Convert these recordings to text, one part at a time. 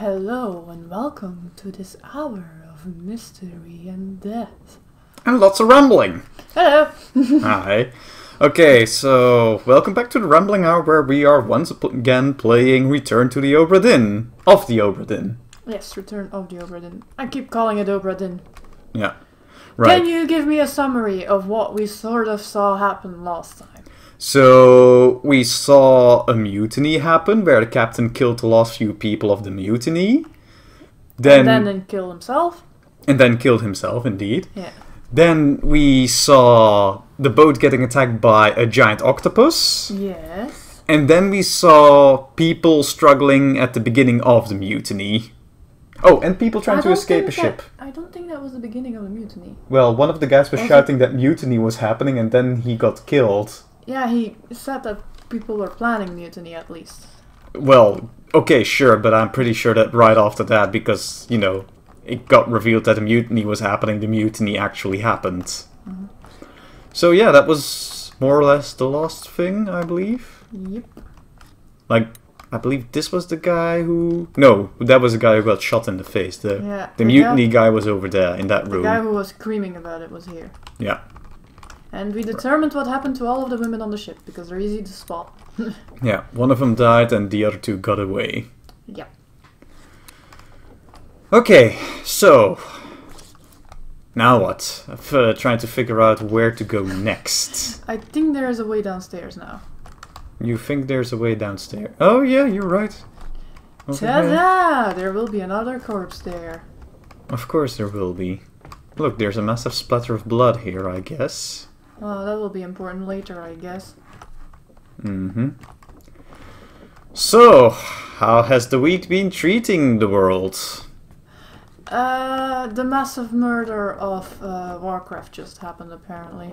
Hello and welcome to this hour of mystery and death. And lots of rambling. Hello! Hi. Okay, so welcome back to the Rambling Hour, where we are once again playing Return to the Obra Dinn. Of the Obra Dinn. Yes, Return of the Obra Dinn. I keep calling it Obra Dinn. Yeah. Right. Can you give me a summary of what we sort of saw happen last time? So, we saw a mutiny happen, where the captain killed the last few people of the mutiny. And then killed himself? And then killed himself, indeed. Yeah. Then we saw the boat getting attacked by a giant octopus. Yes. And then we saw people struggling at the beginning of the mutiny. Oh, and people trying to escape a ship. I don't think that was the beginning of the mutiny. Well, one of the guys was shouting that mutiny was happening, and then he got killed. Yeah, he said that people were planning mutiny at least. Well, okay, sure, but I'm pretty sure that right after that, because, you know, it got revealed that a mutiny was happening, the mutiny actually happened. Mm-hmm. So yeah, that was more or less the last thing, I believe. Yep. Like, I believe this was the guy who... No, that was the guy who got shot in the face. The mutiny guy was over there, in that room. The guy who was screaming about it was here. Yeah. And we determined what happened to all of the women on the ship, because they're easy to spot. Yeah, one of them died and the other two got away. Yeah. Okay, so... Now what? I'm trying to figure out where to go next. I think there is a way downstairs now. You think there's a way downstairs? Oh yeah, you're right. Ta-da! There will be another corpse there. Of course there will be. Look, there's a massive splatter of blood here, I guess. Oh, that will be important later, I guess. Mm-hmm. So, how has the week been treating the world? The massive murder of Warcraft just happened, apparently.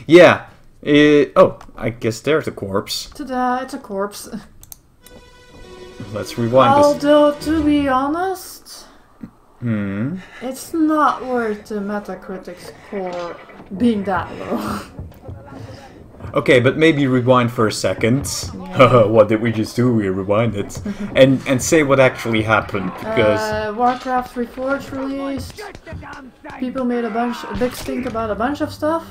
Yeah. Oh, I guess there's a corpse. Ta-da! It's a corpse. Let's rewind this. Although, to be honest... Hmm. It's not worth the Metacritic score being that low. Okay, but maybe rewind for a second. Yeah. What did we just do? We rewinded. and say what actually happened, because... Warcraft Reforged released. People made a big stink about a bunch of stuff.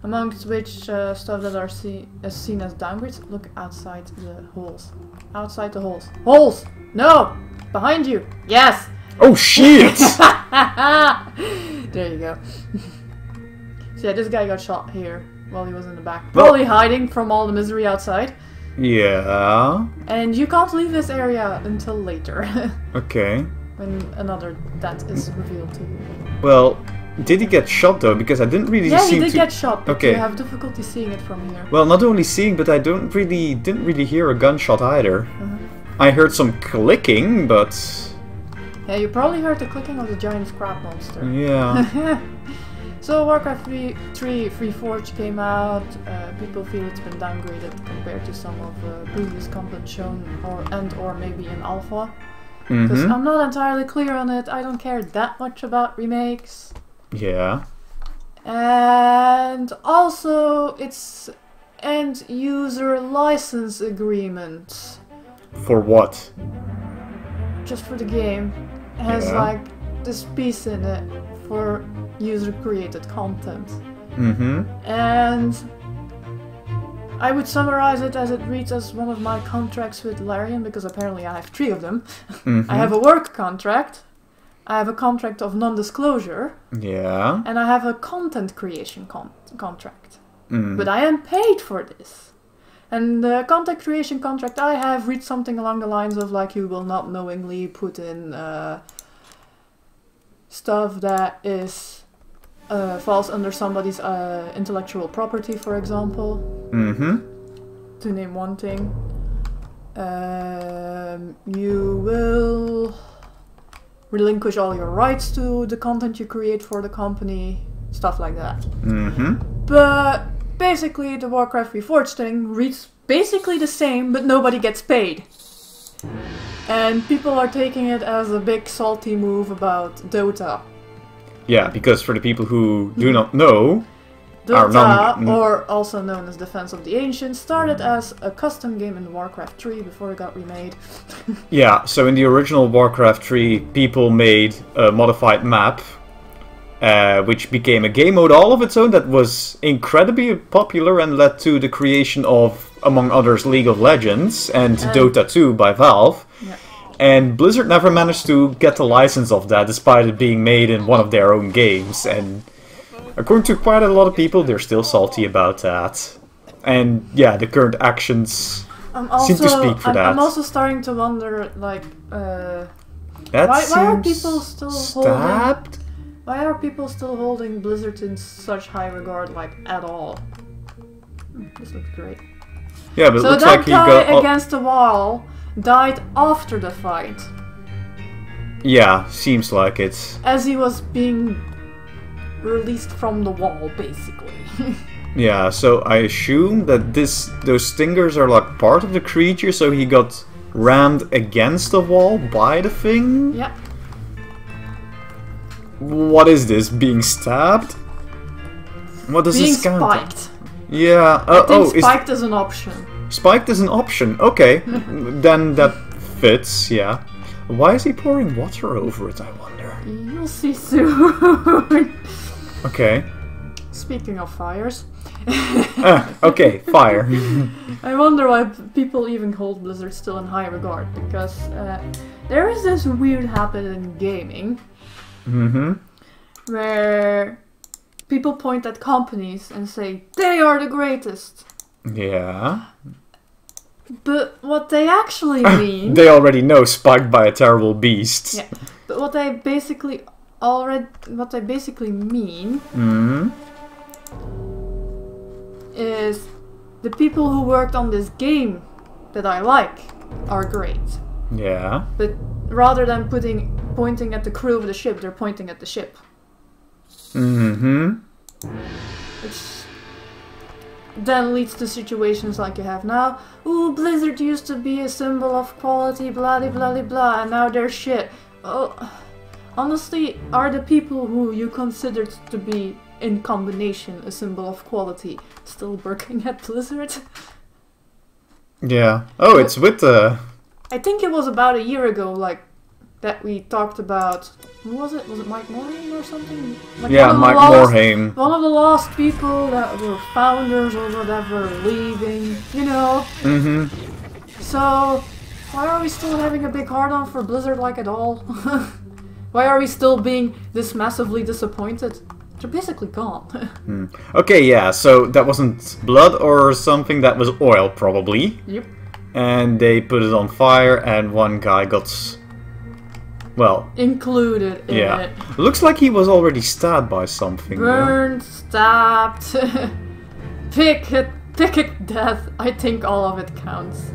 Amongst which stuff that are seen as downgrades. Look outside the holes. Outside the holes. Holes! No! Behind you! Yes! Oh shit! There you go. So yeah, this guy got shot here while he was in the back. Probably hiding from all the misery outside. Yeah. And you can't leave this area until later. Okay. When another death is revealed to you. Well, did he get shot though? Because I didn't really see. Yeah, he did get shot, but okay. You have difficulty seeing it from here. Well, not only seeing, but I didn't really hear a gunshot either. I heard some clicking, but... Yeah, you probably heard the clicking of the giant scrap monster. Yeah. So Warcraft 3 Reforged came out. People feel it's been downgraded compared to some of the previous content shown, or maybe in alpha. Because I'm not entirely clear on it. I don't care that much about remakes. Yeah. And also, it's end user license agreement. For what? Just for the game. It has like this piece in it for user created content. And I would summarize it as it reads as one of my contracts with Larian, because apparently I have 3 of them. I have a work contract, I have a contract of non-disclosure, and I have a content creation contract. But I am paid for this. And the content creation contract I have reads something along the lines of like, you will not knowingly put in stuff that is falls under somebody's intellectual property, for example. To name one thing. You will relinquish all your rights to the content you create for the company, stuff like that. But basically the Warcraft Reforged thing reads basically the same, but nobody gets paid. And people are taking it as a big salty move about Dota. Yeah, because for the people who do not know, Dota, or also known as Defense of the Ancients, started as a custom game in Warcraft 3 before it got remade. Yeah, so in the original Warcraft 3, people made a modified map, which became a game mode all of its own that was incredibly popular and led to the creation of, among others, League of Legends and Dota 2 by Valve. Yeah. And Blizzard never managed to get the license of that, despite it being made in one of their own games. And according to quite a lot of people, they're still salty about that. And yeah, the current actions seem to speak for that. I'm also starting to wonder, like, why are people still stabbed? Why are people still holding Blizzard in such high regard, like, at all? This looks great. Yeah, but it looks like he got... So that guy against the wall died after the fight. Yeah, seems like it. As he was being released from the wall, basically. Yeah, so I assume that those stingers are like part of the creature, so he got rammed against the wall by the thing? Yeah. What is this? Being stabbed? What does this count? Being spiked. Yeah. I think spiked is an option. Spiked is an option. Okay. Then that fits, yeah. Why is he pouring water over it, I wonder? You'll see soon. Okay. Speaking of fires. Okay, fire. I wonder why people even hold Blizzard still in high regard, because there is this weird habit in gaming where people point at companies and say, they are the greatest. Yeah. But what they actually mean... They already know spiked by a terrible beast. Yeah. But what they basically mean is the people who worked on this game that I like are great. Yeah. But rather than pointing at the crew of the ship, they're pointing at the ship. Which then leads to situations like you have now. Ooh, Blizzard used to be a symbol of quality, blah blah blah blah, and now they're shit. Oh, honestly, are the people who you considered to be in combination a symbol of quality still working at Blizzard? Yeah. Oh, it's with the... I think it was about a year ago, like, that we talked about... Who was it? Was it Mike Morhaime or something? Like yeah, Mike Morhaime. One of the last people that were founders or whatever leaving, you know? So, why are we still having a big hard-on for Blizzard like at all? Why are we still being this massively disappointed? They're basically gone. Okay, yeah, so that wasn't blood or something, that was oil probably. Yep. And they put it on fire and one guy got... well... included in it. Looks like he was already stabbed by something. Burned, stabbed, pick it, death. I think all of it counts.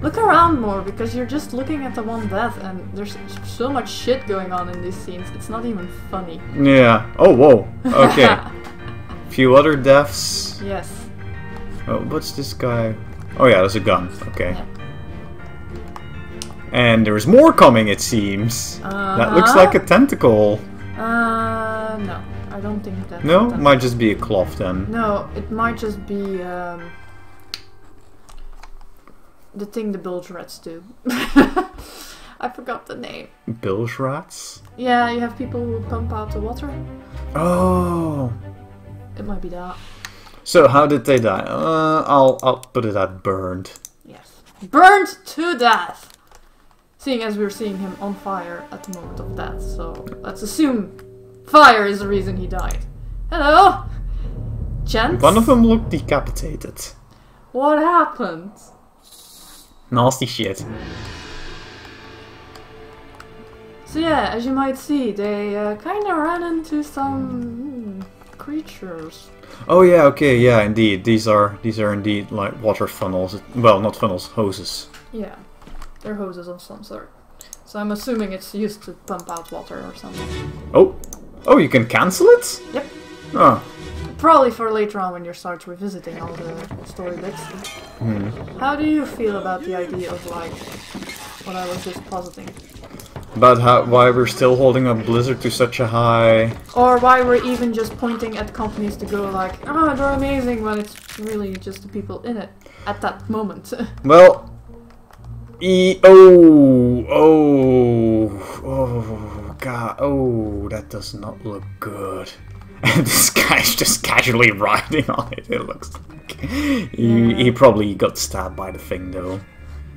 Look around more, because you're just looking at the one death and there's so much shit going on in these scenes, it's not even funny. Yeah. Oh, whoa. Okay. Few other deaths. Yes. Oh, what's this guy? Oh yeah, there's a gun. Okay. Yeah. And there's more coming, it seems. That looks like a tentacle. No. I don't think that's... No? Might just be a cloth then. No, it might just be, the thing the bilge rats do. I forgot the name. Bilge rats? Yeah, you have people who pump out the water. Oh. It might be that. So how did they die? I'll put it at burned. Yes. Burned to death! Seeing as we're seeing him on fire at the moment of death, so let's assume fire is the reason he died. Hello! Gents? One of them looked decapitated. What happened? Nasty shit. So yeah, as you might see, they kinda ran into some creatures. Oh yeah, okay, yeah, indeed. These are indeed like water funnels. Well, not funnels, hoses. Yeah, they're hoses of some sort. So I'm assuming it's used to pump out water or something. Oh, you can cancel it? Yep. Oh. Probably for later on when you start revisiting all the story bits. How do you feel about the idea of, like, what I was just positing? About why we're still holding up Blizzard to such a high... Or why we're even just pointing at companies to go like, oh, they're amazing, when it's really just the people in it at that moment. Well... God, that does not look good. And this guy's just casually riding on it, it looks like. He probably got stabbed by the thing, though.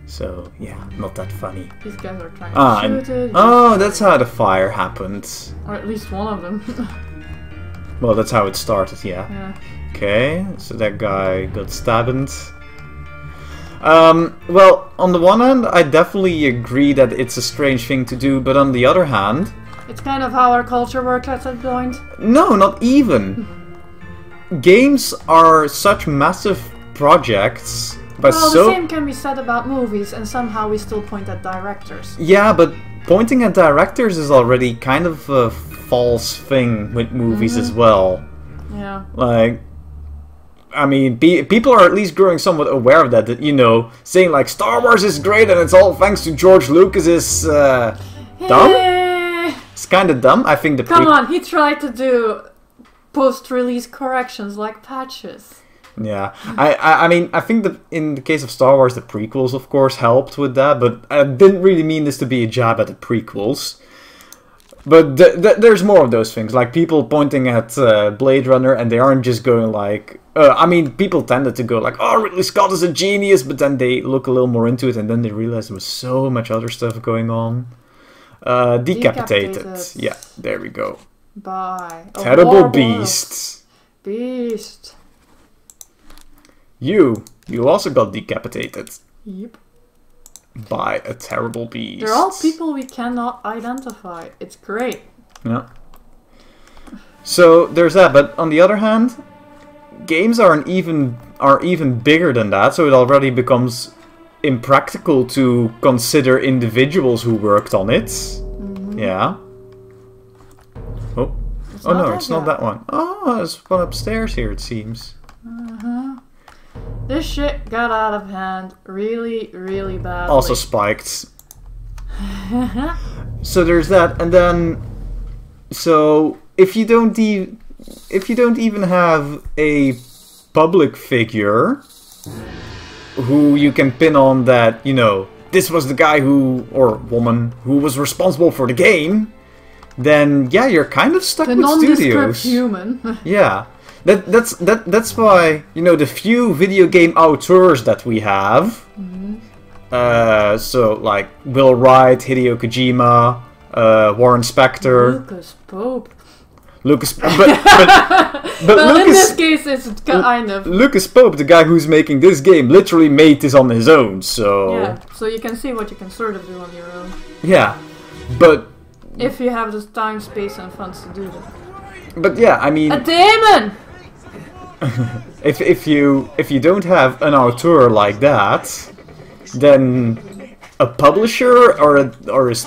So, yeah, not that funny. These guys are trying to shoot it. Oh, that's how the fire happened. Or at least one of them. Well, that's how it started, yeah. Okay, so that guy got stabbed. Well, on the one hand, I definitely agree that it's a strange thing to do, but on the other hand... It's kind of how our culture works at that point. No, not even. Games are such massive projects... Well, the same can be said about movies, and somehow we still point at directors. Yeah, but pointing at directors is already kind of a false thing with movies as well. Yeah. Like, I mean, people are at least growing somewhat aware of that, you know, saying like, Star Wars is great and it's all thanks to George Lucas is, dumb? It's kind of dumb, I think the Come on, he tried to do post-release corrections like patches. Yeah, I mean, I think that in the case of Star Wars, the prequels, of course, helped with that, but I didn't really mean this to be a jab at the prequels. But there's more of those things, like people pointing at Blade Runner, and they aren't just going like... I mean, people tended to go like, oh, Ridley Scott is a genius, but then they look a little more into it, and then they realize there was so much other stuff going on. Decapitated. Yeah, there we go. By a Terrible beasts. Beast. You also got decapitated. Yep. By a terrible beast. They're all people we cannot identify. It's great. Yeah. So there's that, but on the other hand, games are even bigger than that, so it already becomes impractical to consider individuals who worked on it. Yeah. Oh. Oh no, it's not that one. Oh, there's one upstairs here, it seems. This shit got out of hand really, really badly. Also spiked. So there's that, and then so if you don't even have a public figure who you can pin on that, you know, this was the guy who or woman who was responsible for the game, then yeah, you're kind of stuck with studios. Human. Yeah. That's why, you know, the few video game auteurs that we have, so like Will Wright, Hideo Kojima, Warren Spector, Lucas Pope. But well, Lucas, in this case, it's kind of Lucas Pope, the guy who's making this game, literally made this on his own. So yeah, so you can see what you can sort of do on your own. Yeah, but if you have the time, space, and funds to do that. But yeah, I mean, a demon. if you don't have an auteur like that, then a publisher or a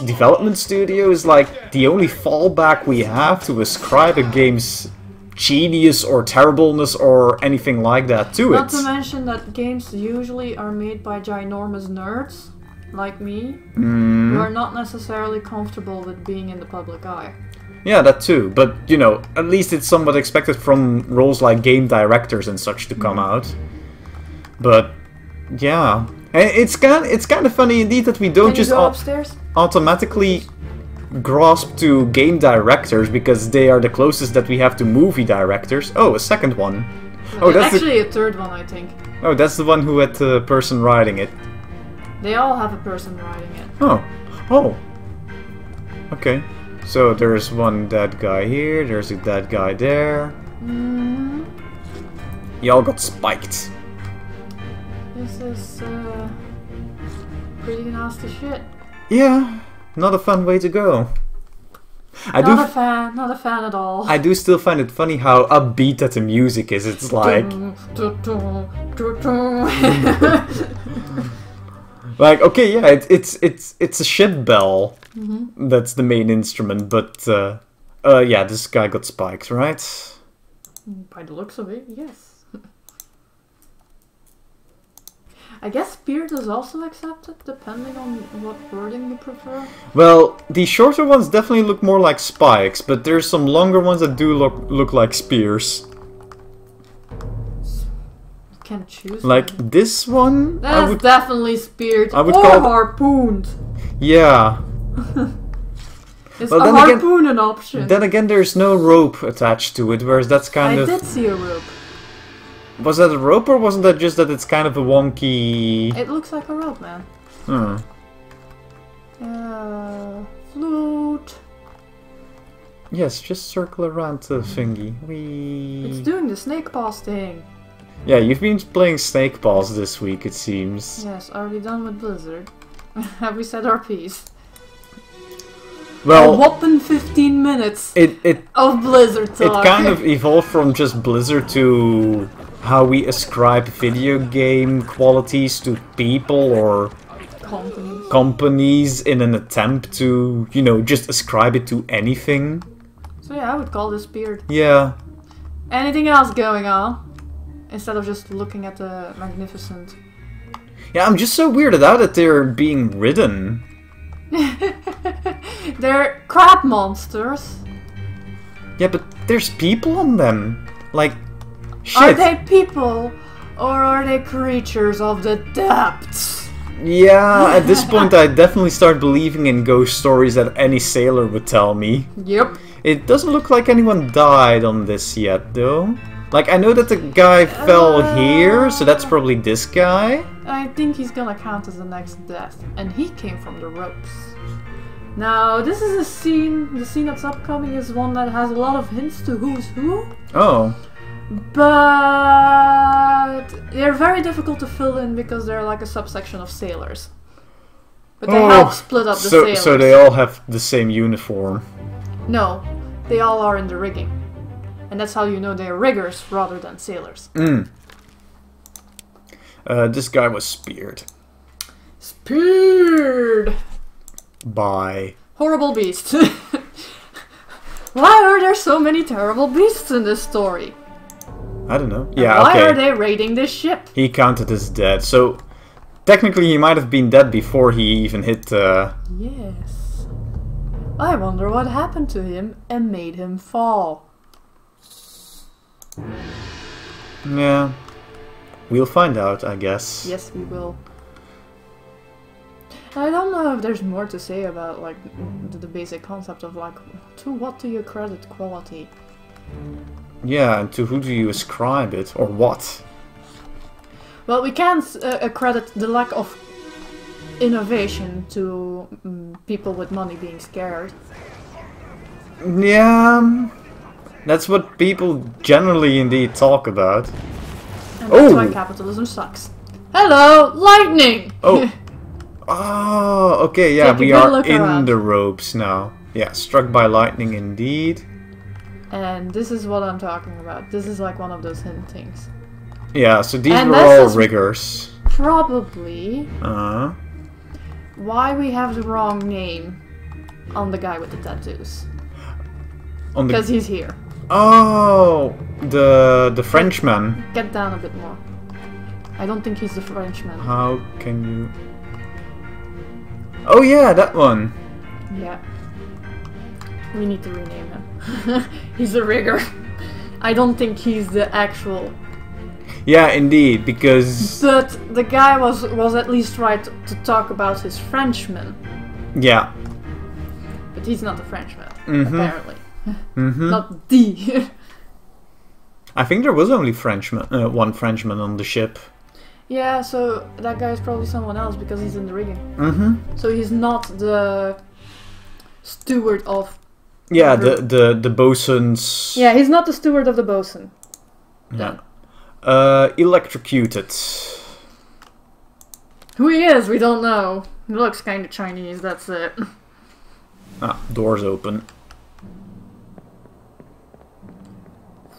development studio is like the only fallback we have to ascribe a game's genius or terribleness or anything like that to it. Not to mention that games usually are made by ginormous nerds like me, who are not necessarily comfortable with being in the public eye. Yeah, that too, but you know, at least it's somewhat expected from roles like game directors and such to come out. But yeah, it's kind of funny indeed that we don't just automatically grasp to game directors because they are the closest that we have to movie directors. Oh, a second one. Oh, that's actually a third one, I think. Oh, that's the one who had the person riding it. They all have a person riding it. Oh. Okay. So there's one dead guy here, there's a dead guy there. Y'all got spiked. This is pretty nasty shit. Yeah, not a fun way to go. Not a fan at all. I do still find it funny how upbeat that the music is. It's like... like, okay, yeah, it's a ship bell. That's the main instrument, but yeah, this guy got spiked, right? By the looks of it, yes. I guess speared is also accepted, depending on what wording you prefer. Well, the shorter ones definitely look more like spikes, but there's some longer ones that do look like spears. You can choose. Like one. this one? That's definitely speared. I would or call harpooned. Yeah. Is a harpoon an option? Then again, there's no rope attached to it, whereas that's kind of... I did see a rope. Was that a rope, or wasn't that just that it's kind of a wonky... It looks like a rope, man. Hmm. Flute. Yes, just circle around the thingy. Whee. It's doing the snake paws thing. Yeah, you've been playing Snake Paws this week, it seems. Yes, are we done with Blizzard? Have we said our piece? Well, a whopping 15 minutes of Blizzard talk. It kind of evolved from just Blizzard to how we ascribe video game qualities to people or companies in an attempt to, you know, just ascribe it to anything. So yeah, I would call this beard. Yeah. Anything else going on? Instead of just looking at the magnificent... Yeah, I'm just so weirded out that they're being ridden. They're crab monsters. Yeah, but there's people on them. Like, shit. Are they people? Or are they creatures of the depths? Yeah, at this point I definitely start believing in ghost stories that any sailor would tell me. Yep. It doesn't look like anyone died on this yet, though. Like, I know that the guy fell here, so that's probably this guy. I think he's gonna count as the next death. And he came from the ropes. Now, this is a scene, the scene that's upcoming is one that has a lot of hints to who's who. Oh. But they're very difficult to fill in because they're like a subsection of sailors. But they help split up the sailors. So they all have the same uniform. No, they all are in the rigging. And that's how you know they're riggers rather than sailors. This guy was speared. Speared! By... horrible beast. Why are there so many terrible beasts in this story? I don't know. And yeah, why are they raiding this ship? He counted as dead, so... Technically he might have been dead before he even hit... Yes. I wonder what happened to him and made him fall. Yeah. We'll find out, I guess. Yes, we will. I don't know if there's more to say about like the basic concept of like to what do you credit quality? Yeah, and to who do you ascribe it, or what? Well, we can't credit the lack of innovation to people with money being scared. Yeah, that's what people generally indeed talk about. And that's why capitalism sucks. Hello, lightning! Oh. Oh, okay, yeah, we are in the ropes now. Yeah, struck by lightning indeed. And this is what I'm talking about. This is like one of those hint things. Yeah, so these were all riggers. Probably why we have the wrong name on the guy with the tattoos. Because he's here. Oh, the Frenchman. Get down a bit more. I don't think he's the Frenchman. How can you... Oh yeah, that one. Yeah. We need to rename him. He's a rigger. I don't think he's the actual... Yeah, indeed, because... But the guy was at least right to talk about his Frenchman. Yeah. But he's not a Frenchman, apparently. Not the... I think there was only one Frenchman on the ship. Yeah, so that guy is probably someone else because he's in the rigging. So he's not the steward of... Yeah, the bosun's... Yeah, he's not the steward of the bosun. Yeah. Electrocuted. Who he is, we don't know. He looks kind of Chinese, that's it. Ah, doors open.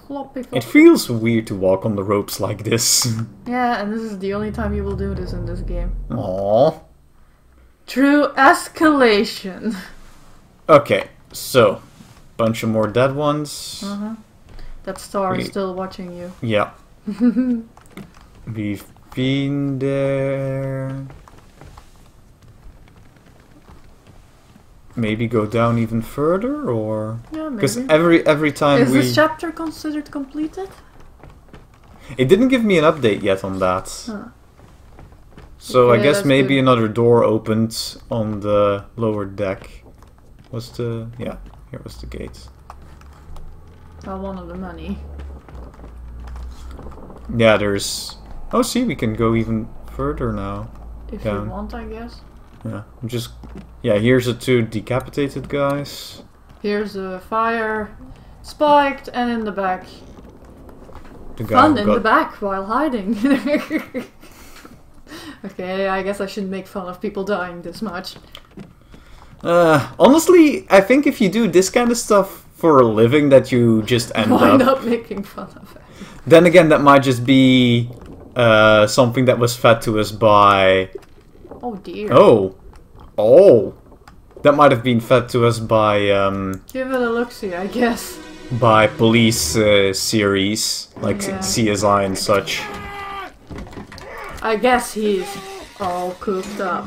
Floppy. It feels weird to walk on the ropes like this. Yeah, and this is the only time you will do this in this game. Aww. True escalation. Okay, so bunch of more dead ones. That star is still watching you. Yeah. We've been there. Maybe go down even further, or yeah, maybe. Because every time is this chapter considered completed? It didn't give me an update yet on that. Huh. So Okay, I guess that's maybe good. another door opened on the lower deck. Was the yeah? Here was the gate. Well, one of the many. Yeah, there's. Oh, see, we can go even further now. If down. you want, I guess. Yeah, I'm just. Yeah, here's the two decapitated guys. Here's a fire, spiked, and in the back. The guy Fun who in got the back while hiding. Okay, I guess I shouldn't make fun of people dying this much. Honestly, I think if you do this kind of stuff for a living, that you just end Wind up. up making fun of it. Then again, that might just be something that was fed to us by. Oh dear. Oh, that might have been fed to us by Give it a look-see, I guess. by police series like Yeah. CSI and such. I guess he's all cooked up.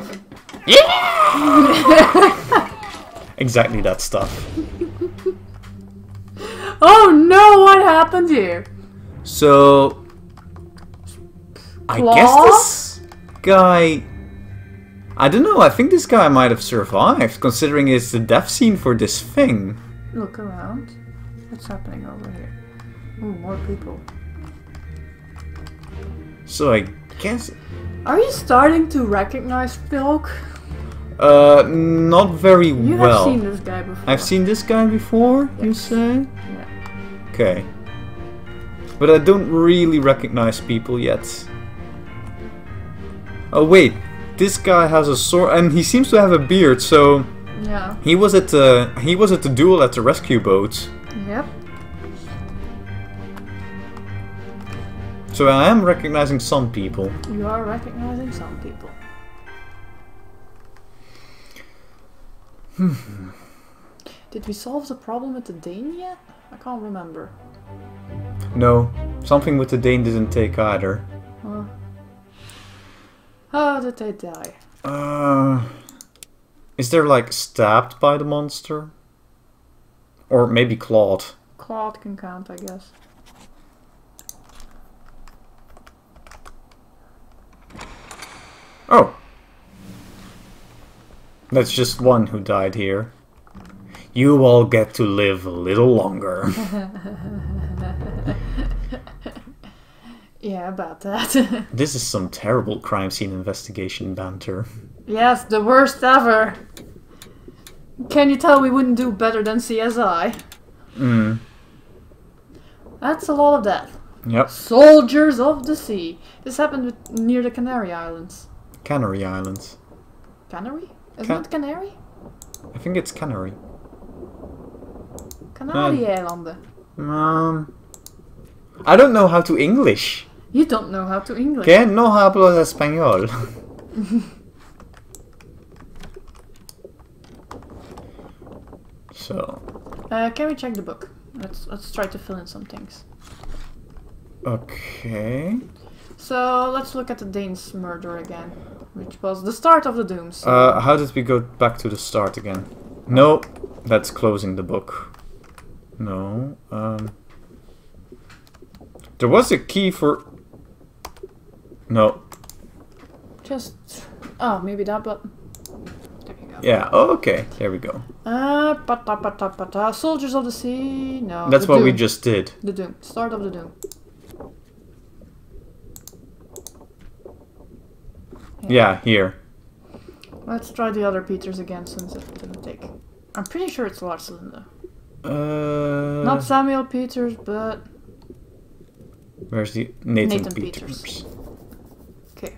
Exactly that stuff. Oh no, what happened here? So, I guess this guy. I don't know. I think this guy might have survived, considering it's the death scene for this thing. Look around. What's happening over here? Ooh, more people. So I guess. Are you starting to recognize folk? Not very You well. have seen this guy before. I've seen this guy before, you Yes. say? Yeah. Okay. But I don't really recognize people yet. Oh wait, this guy has a sword, and he seems to have a beard. So Yeah. he was at the duel at the rescue boat. Yep. So I am recognizing some people. You are recognizing some people. Did we solve the problem with the Dane yet? I can't remember. No, something with the Dane didn't take either. Huh. How did they die? Is there like stabbed by the monster? Or maybe clawed? Claude can count, I guess. Oh! That's just one who died here. You all get to live a little longer. Yeah, about that. This is some terrible crime scene investigation banter. Yes, the worst ever. Can you tell we wouldn't do better than CSI? That's a lot of death. Yep. Soldiers of the sea. This happened near the Canary Islands. Canary Islands. Canary? Isn't it Canary? I think it's Canary. Canary-eilanden. I don't know how to English. You don't know how to English. Que no hablo español. So. Can we check the book? Let's try to fill in some things. Okay. So let's look at the Dane's murder again, which was the start of the Dooms. How did we go back to the start again? No, that's closing the book. No. There was a key for. No. Just maybe that button. There you go. Yeah. Oh, okay. There we go. Soldiers of the Sea. No. That's the what we Doom. just did. The Doom. Start of the Doom. Yeah, here. Let's try the other Peters again since it didn't take. I'm pretty sure it's Lars Linde. Not Samuel Peters, but Where's the Nathan Nathan Peters? Peters. Okay.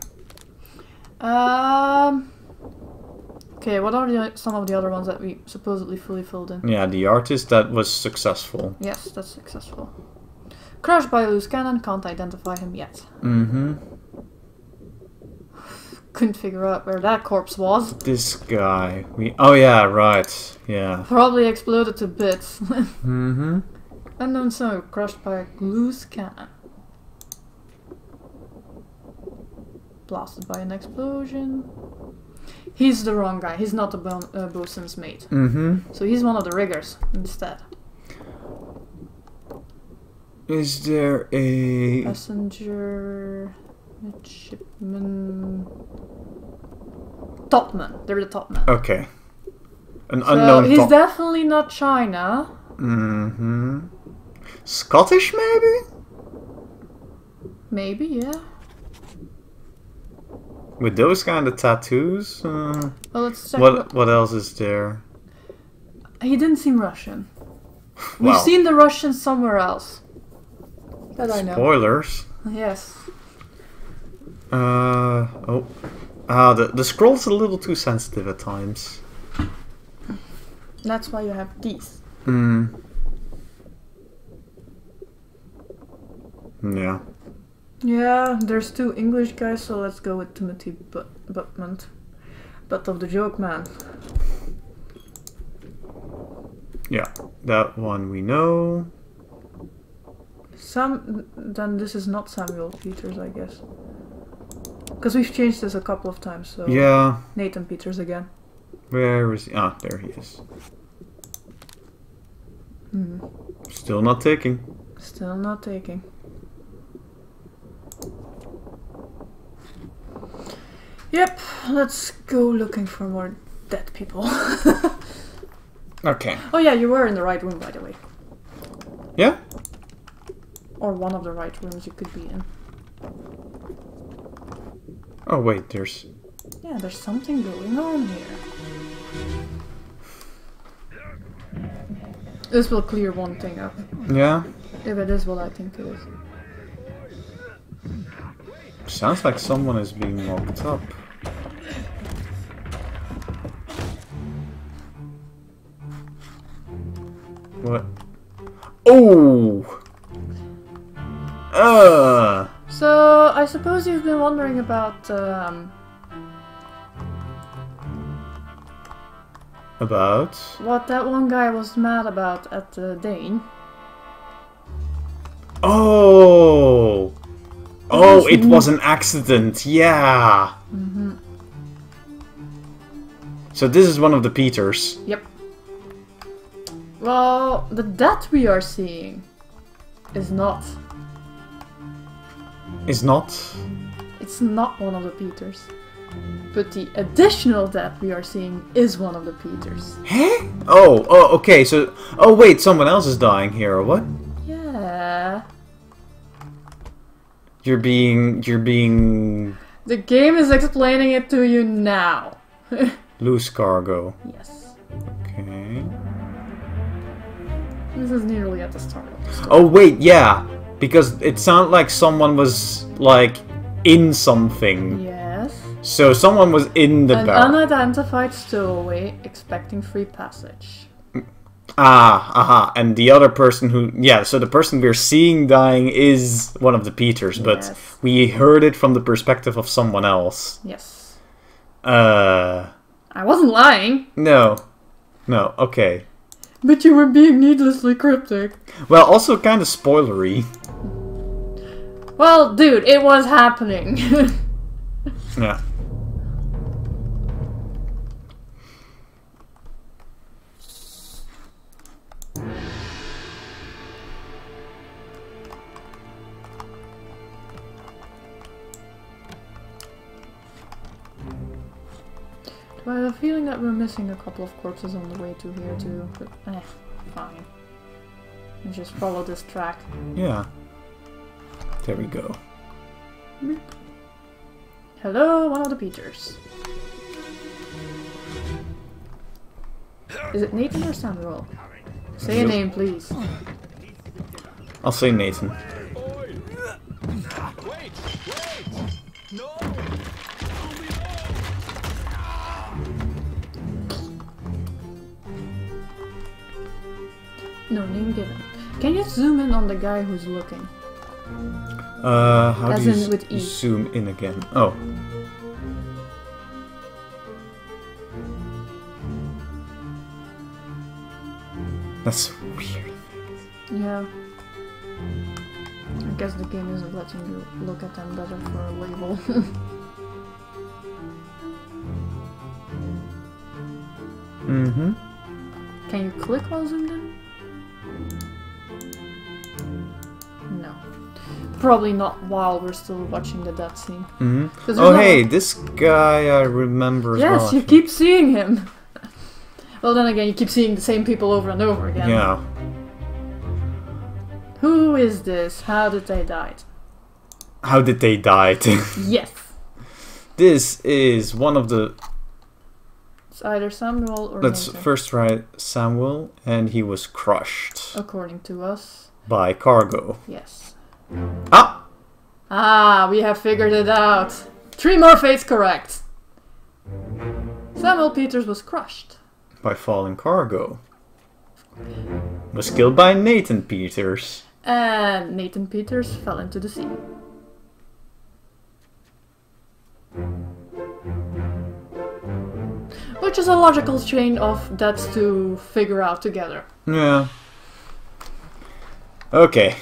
Okay, what are some of the other ones that we supposedly fully filled in? Yeah, the artist that was successful. Yes, that's successful. Crushed by a loose cannon, can't identify him yet. Mm-hmm. Couldn't figure out where that corpse was. This guy. Oh yeah, right. Yeah. Probably exploded to bits. Mm-hmm. Unknown soul, crushed by a loose cannon. blasted by an explosion. He's the wrong guy. He's not the bosun's mate. So he's one of the riggers instead. Is there a... Passenger... midshipman... Topman. They're the topman. Okay. An unknown he's definitely not China. Scottish, maybe? Maybe, yeah. With those kind of tattoos? Well, let's check what else is there? He didn't seem Russian. Wow. We've seen the Russians somewhere else. That I know. Spoilers. Yes. The scroll's a little too sensitive at times. That's why you have these. Yeah. Yeah, there's 2 English guys, so let's go with Timothy Buttman. Butt of the joke man. Yeah, that one we know. Then this is not Samuel Peters, I guess. Because we've changed this a couple of times, so... Yeah. Nathan Peters again. Where is he? Ah, there he is. Still not taking. Still not taking. Yep, let's go looking for more dead people. Okay. Oh yeah, you were in the right room, by the way. Yeah? Or one of the right rooms you could be in. Oh wait, there's... Yeah, there's something going on here. This will clear one thing up. Yeah? If it is what I think it is. Sounds like someone is being locked up. What? Oh! So, I suppose you've been wondering about, About? what that one guy was mad about at Dane. Oh! Oh, it was an accident, yeah! So this is one of the Peters. Yep. Well, the death we are seeing is not. Is not? It's not one of the Peters. But the additional death we are seeing is one of the Peters. Huh? Oh, okay, so... Oh wait, someone else is dying here, or what? Yeah. You're being... The game is explaining it to you now. Loose cargo. Yes. Okay. This is nearly at the start of the story. Oh wait, yeah. Because it sounded like someone was, like, in something. Yes. So someone was in the An barrel. unidentified stowaway expecting free passage. And the other person who... Yeah, so the person we're seeing dying is one of the Peters, but Yes. we heard it from the perspective of someone else. Yes. I wasn't lying. No, okay. But you were being needlessly cryptic. Well, also kind of spoilery. Well, dude, it was happening. Yeah. I have a feeling that we're missing a couple of corpses on the way to here too, but fine. And just follow this track. Yeah. There we go. Beep. Hello, one of the Peters. Is it Nathan or Samuel? Say a name, please. I'll say Nathan. Wait! No! No, name given. Can you zoom in on the guy who's looking? How As do in you with E. zoom in again? Oh. That's weird. Yeah. I guess the game isn't letting you look at them better for a label. Mm-hmm. Can you click while zoomed in? No. Probably not while we're still watching the death scene. Mm-hmm. Oh hey, this guy I remember as well. Yes, you keep seeing him. Well, then again, you keep seeing the same people over and over again. Yeah. Who is this? How did they die? How did they die? Yes. This is one of the... It's either Samuel or Let's Nathan. first try Samuel, and he was crushed. According to us. By cargo. Yes. Ah! Ah, we have figured it out. 3 more fates correct. Samuel Peters was crushed. By falling cargo. Was killed by Nathan Peters. And Nathan Peters fell into the sea. Which is a logical chain of deaths to figure out together. Yeah. Okay.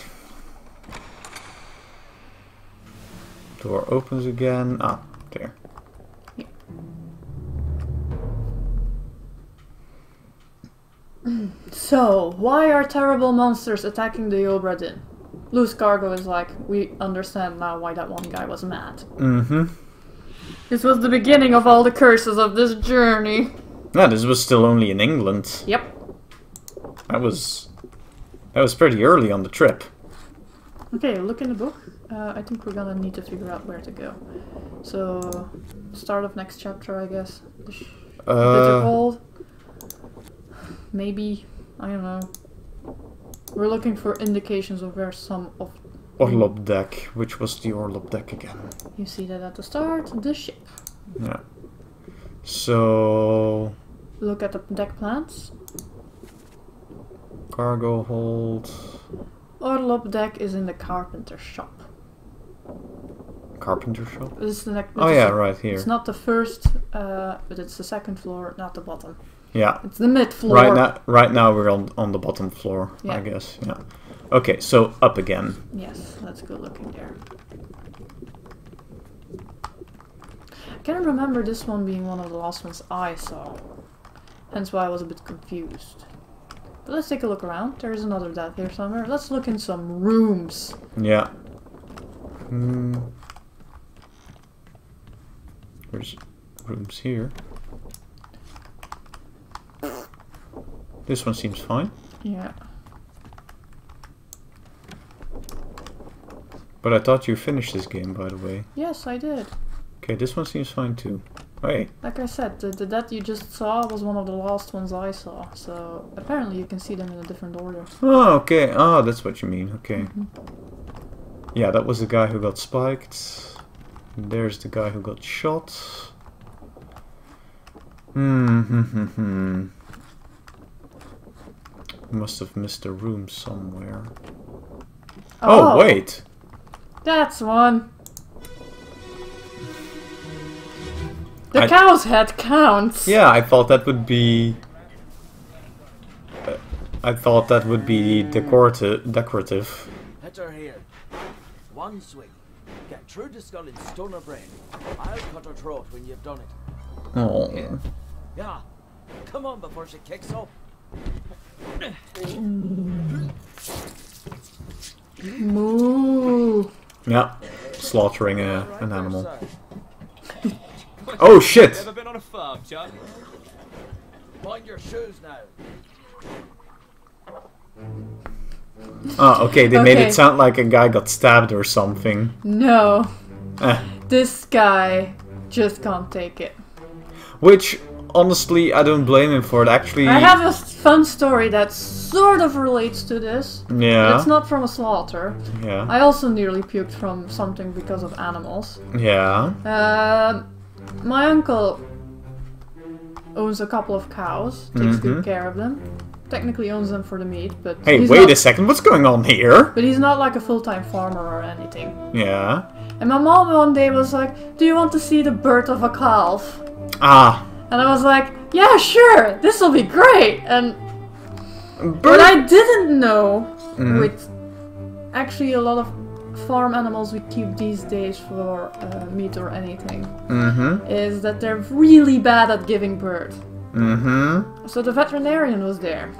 Door opens again. Ah, there. Yeah. So, why are terrible monsters attacking the Obra Dinn? Loose Cargo is like, we understand now why that one guy was mad. Mm-hmm. This was the beginning of all the curses of this journey. Yeah, this was still only in England. Yep. That was pretty early on the trip. Okay, look in the book. I think we're gonna need to figure out where to go. So, start of next chapter, I guess. Bitter Cold. Maybe, I don't know. We're looking for indications of where some of... Orlop deck. Which was the Orlop deck again? You see that at the start, the ship. Yeah. So... Look at the deck plans. Cargo hold... Orlop deck is in the carpenter shop. Carpenter shop? This is the next. Oh yeah, right here. It's not the first, but it's the second floor, not the bottom. Yeah. It's the mid floor. Right now we're on the bottom floor, Yeah. I guess. Yeah. Okay, so up again. Yes, let's go looking there. I can't remember this one being one of the last ones I saw. Hence why I was a bit confused. But let's take a look around. There is another death here somewhere. Let's look in some rooms. Yeah. There's rooms here. This one seems fine. Yeah. But I thought you finished this game, by the way. Yes, I did. Okay, this one seems fine too. Hey. Like I said, the death you just saw was one of the last ones I saw. So apparently you can see them in a different order. Oh, okay. Oh, that's what you mean. Okay. Yeah, that was the guy who got spiked. There's the guy who got shot. Must have missed a room somewhere. Oh, wait! That's one! The cow's head counts! Yeah, I thought that would be... I thought that would be decorative. Hit her here. One swing. Get through the skull in stone or brain. I'll cut her throat when you've done it. Oh. Yeah. Come on before she kicks up. Moo! Yeah, slaughtering an animal. Oh shit! Ever been on a farm, John? Mind your shoes now. Oh, okay, they made it sound like a guy got stabbed or something. No. This guy just can't take it. Which, honestly, I don't blame him for it. Actually, I have a fun story that sort of relates to this. Yeah. But it's not from a slaughter. Yeah. I also nearly puked from something because of animals. Yeah. My uncle owns a couple of cows, takes good care of them. Technically owns them for the meat, but Hey, he's wait not, a second, what's going on here? But he's not like a full-time farmer or anything. Yeah. And my mom one day was like, "Do you want to see the birth of a calf?" Ah. And I was like, "Yeah, sure, this will be great." And what I didn't know with actually a lot of farm animals we keep these days for meat or anything is that they're really bad at giving birth. Mm-hmm. So the veterinarian was there.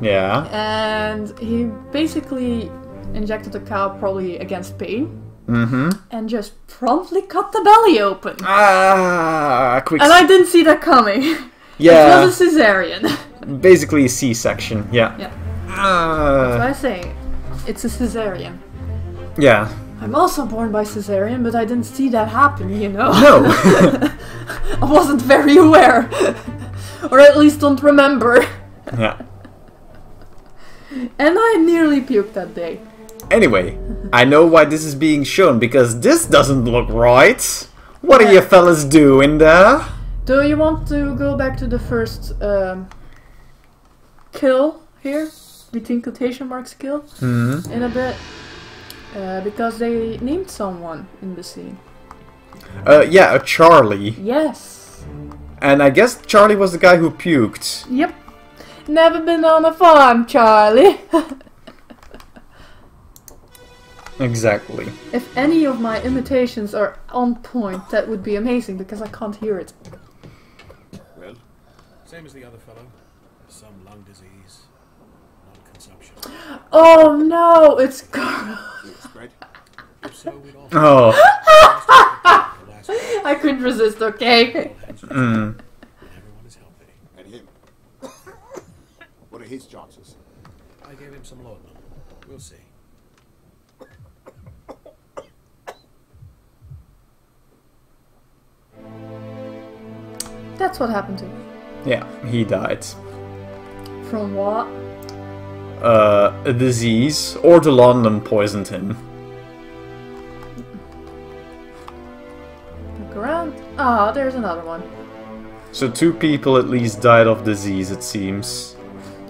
Yeah. And he basically injected the cow probably against pain. Mm-hmm. And just promptly cut the belly open. Quick. And I didn't see that coming. Yeah. It was a cesarean. Basically a C-section, yeah. Yeah. That's what I say. It's a cesarean. Yeah. I'm also born by cesarean, but I didn't see that happen, you know? No! I wasn't very aware. Or at least don't remember. Yeah. And I nearly puked that day. Anyway, I know why this is being shown, because this doesn't look right. What are you fellas doing there? Do you want to go back to the first kill here? Between quotation marks kill? In a bit. Because they named someone in the scene. Yeah, a Charlie. Yes. And I guess Charlie was the guy who puked. Yep. Never been on a farm, Charlie. Exactly. If any of my imitations are on point, that would be amazing, because I can't hear it. Well, same as the other fellow. Some lung disease, non-consumption. Oh no, it's Carl. If so, we'd all Oh. I couldn't resist, okay? everyone is healthy. And him. What are his chances? I gave him some laudanum. We'll see. That's what happened to me. Yeah, he died. From what? A disease, or the laudanum poisoned him. Look around. Ah, there's another one. So 2 people at least died of disease, it seems.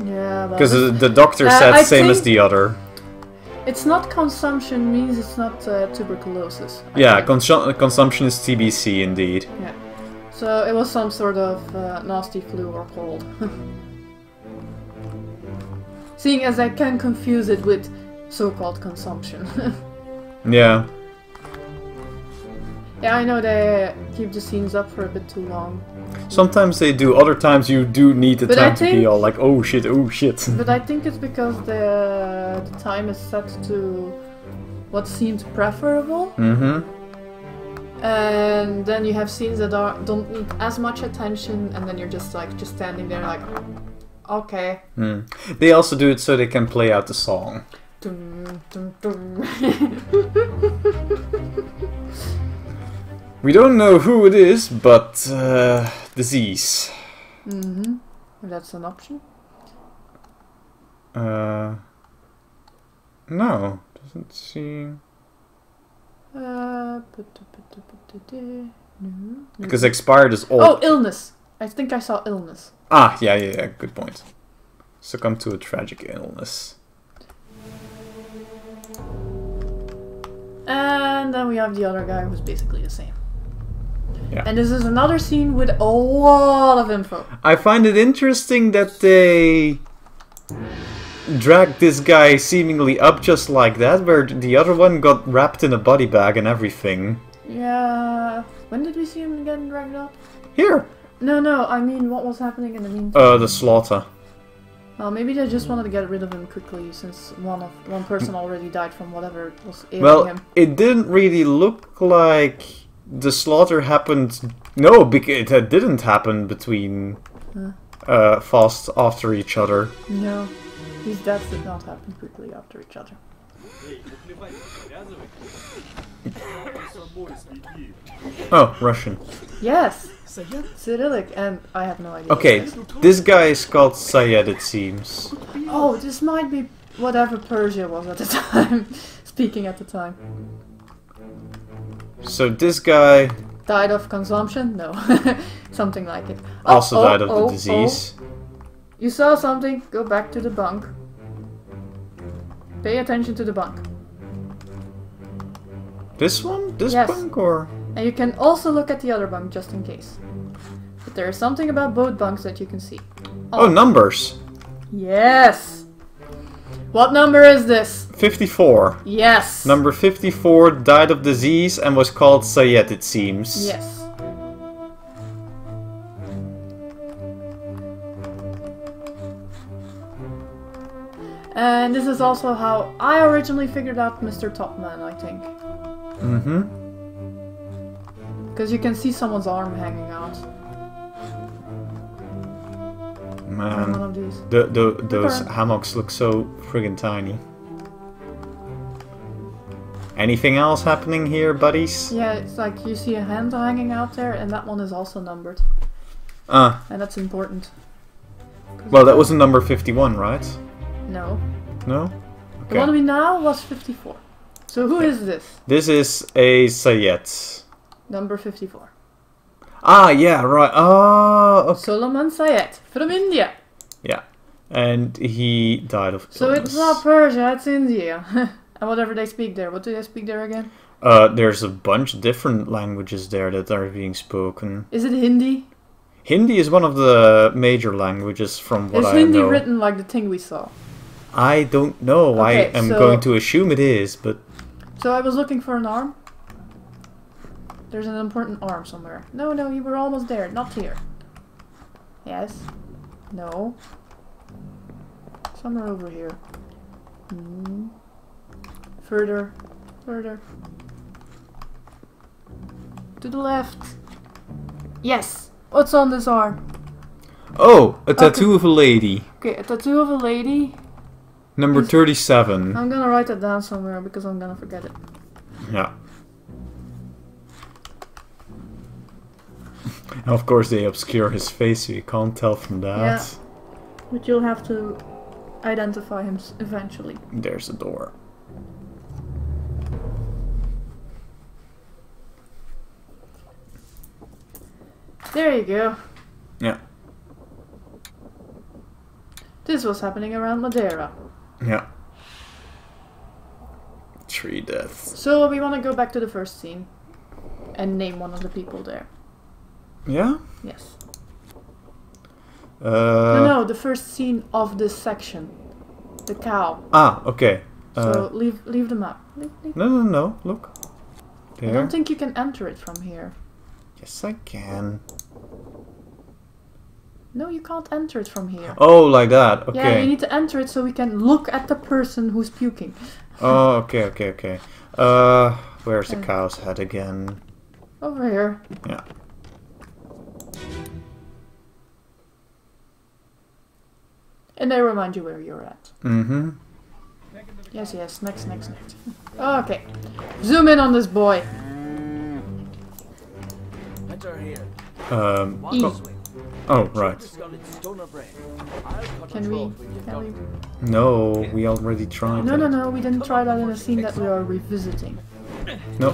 Yeah, but Because the doctor said I same as think the other. it's not consumption means it's not tuberculosis. I Yeah, think. consumption is TBC indeed. Yeah. So it was some sort of nasty flu or cold. Seeing as I can confuse it with so-called consumption. Yeah. Yeah, I know they keep the scenes up for a bit too long. Sometimes they do, other times you do need the But I time to be think- all like, oh shit, oh shit. But I think it's because the time is set to what seemed preferable. Mm-hmm. And then you have scenes that don't need as much attention, and then you're just standing there like, okay. They also do it so they can play out the song. Dum, dum, dum. We don't know who it is, but disease. Mm-hmm. That's an option. No, doesn't seem. No. Because expired is all. Oh, illness. I think I saw illness. Ah, yeah, good point. Succumb to a tragic illness. And then we have the other guy who's basically the same. Yeah. And this is another scene with a lot of info. I find it interesting that they dragged this guy seemingly up just like that, where the other one got wrapped in a body bag and everything. Yeah. When did we see him getting dragged up? Here! No, I mean what was happening in the meantime. The slaughter. Well, maybe they just wanted to get rid of him quickly, since one person already died from whatever was ailing Well, him. it didn't really look like the slaughter happened. No, it didn't happen between fast after each other. No, these deaths did not happen quickly after each other. Oh, Russian. Yes, Cyrillic, and I have no idea. Okay, what it is. this guy is called Syed, it seems. Oh, this might be whatever Persia was at the time. Speaking at the time. So this guy Died of consumption? No. Something like it. also died of the disease. You saw something? Go back to the bunk. Pay attention to the bunk. This one? This Yes. bunk or? And you can also look at the other bunk just in case. But there is something about both bunks that you can see. Oh, numbers. Yes! What number is this? 54. Yes! Number 54 died of disease and was called Syed, it seems. Yes. And this is also how I originally figured out Mr. Topman, I think. Mm-hmm. Because you can see someone's arm hanging out. Man, One of these. those hammocks look so friggin' tiny. Anything else happening here, buddies? Yeah, it's like you see a hand hanging out there, and that one is also numbered. Ah, And that's important. well, that wasn't number 51, right? No. No? The one we now was 54. So who is this? This is a Sayed. Number 54. Ah, yeah, right. Oh, okay. Solomon Sayed from India. Yeah. And he died of So illness. it's not Persia, it's India. And whatever they speak there. What do they speak there again? There's a bunch of different languages there that are being spoken. Is it Hindi? Hindi is one of the major languages from what Is I Hindi know. written like the thing we saw? I don't know. Okay, I am so- going to assume it is, but... So I was looking for an arm. There's an important arm somewhere. No, no, you were almost there. Not here. Yes. No. Somewhere over here. Hmm. Further. Further. To the left. Yes! What's on this arm? Oh, a tattoo of a lady. Okay, a tattoo of a lady. Number 37. I'm gonna write that down somewhere because I'm gonna forget it. Yeah. Of course they obscure his face so you can't tell from that. Yeah. But you'll have to identify him eventually. There's a door. There you go. Yeah. This was happening around Madeira. Yeah. 3 deaths. So we want to go back to the first scene and name one of the people there. Yeah? Yes. No, the first scene of this section. The cow. Ah, okay. So leave the map. Leave. No, look. I There. don't think you can enter it from here. Yes, I can. No, you can't enter it from here. Oh, like that. Okay. Yeah, you need to enter it so we can look at the person who's puking. Oh, okay. Where's the cow's head again? Over here. Yeah. And they remind you where you're at. Mm-hmm. Yes, next. Okay. Zoom in on this boy. Enter here. E. Oh, right. Can we? No, we already tried that. No, we didn't try that in a scene that we are revisiting. No.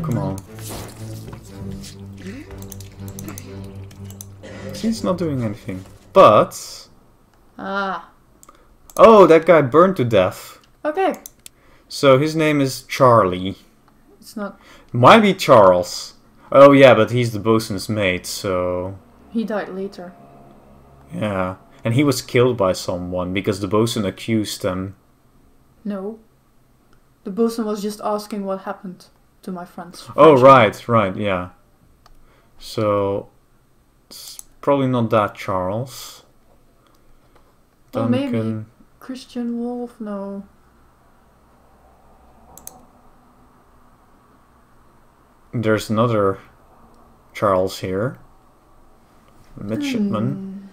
Come on. He's not doing anything. But... Ah. Oh, that guy burned to death. Okay. So his name is Charlie. It's not... Might be Charles. Oh yeah, but he's the bosun's mate, so... He died later. Yeah. And he was killed by someone because the bosun accused them. No. The bosun was just asking what happened to my friends. Oh, right, yeah. So... It's probably not that Charles. Well, maybe Duncan. Christian Wolf? No. There's another Charles here. Midshipman.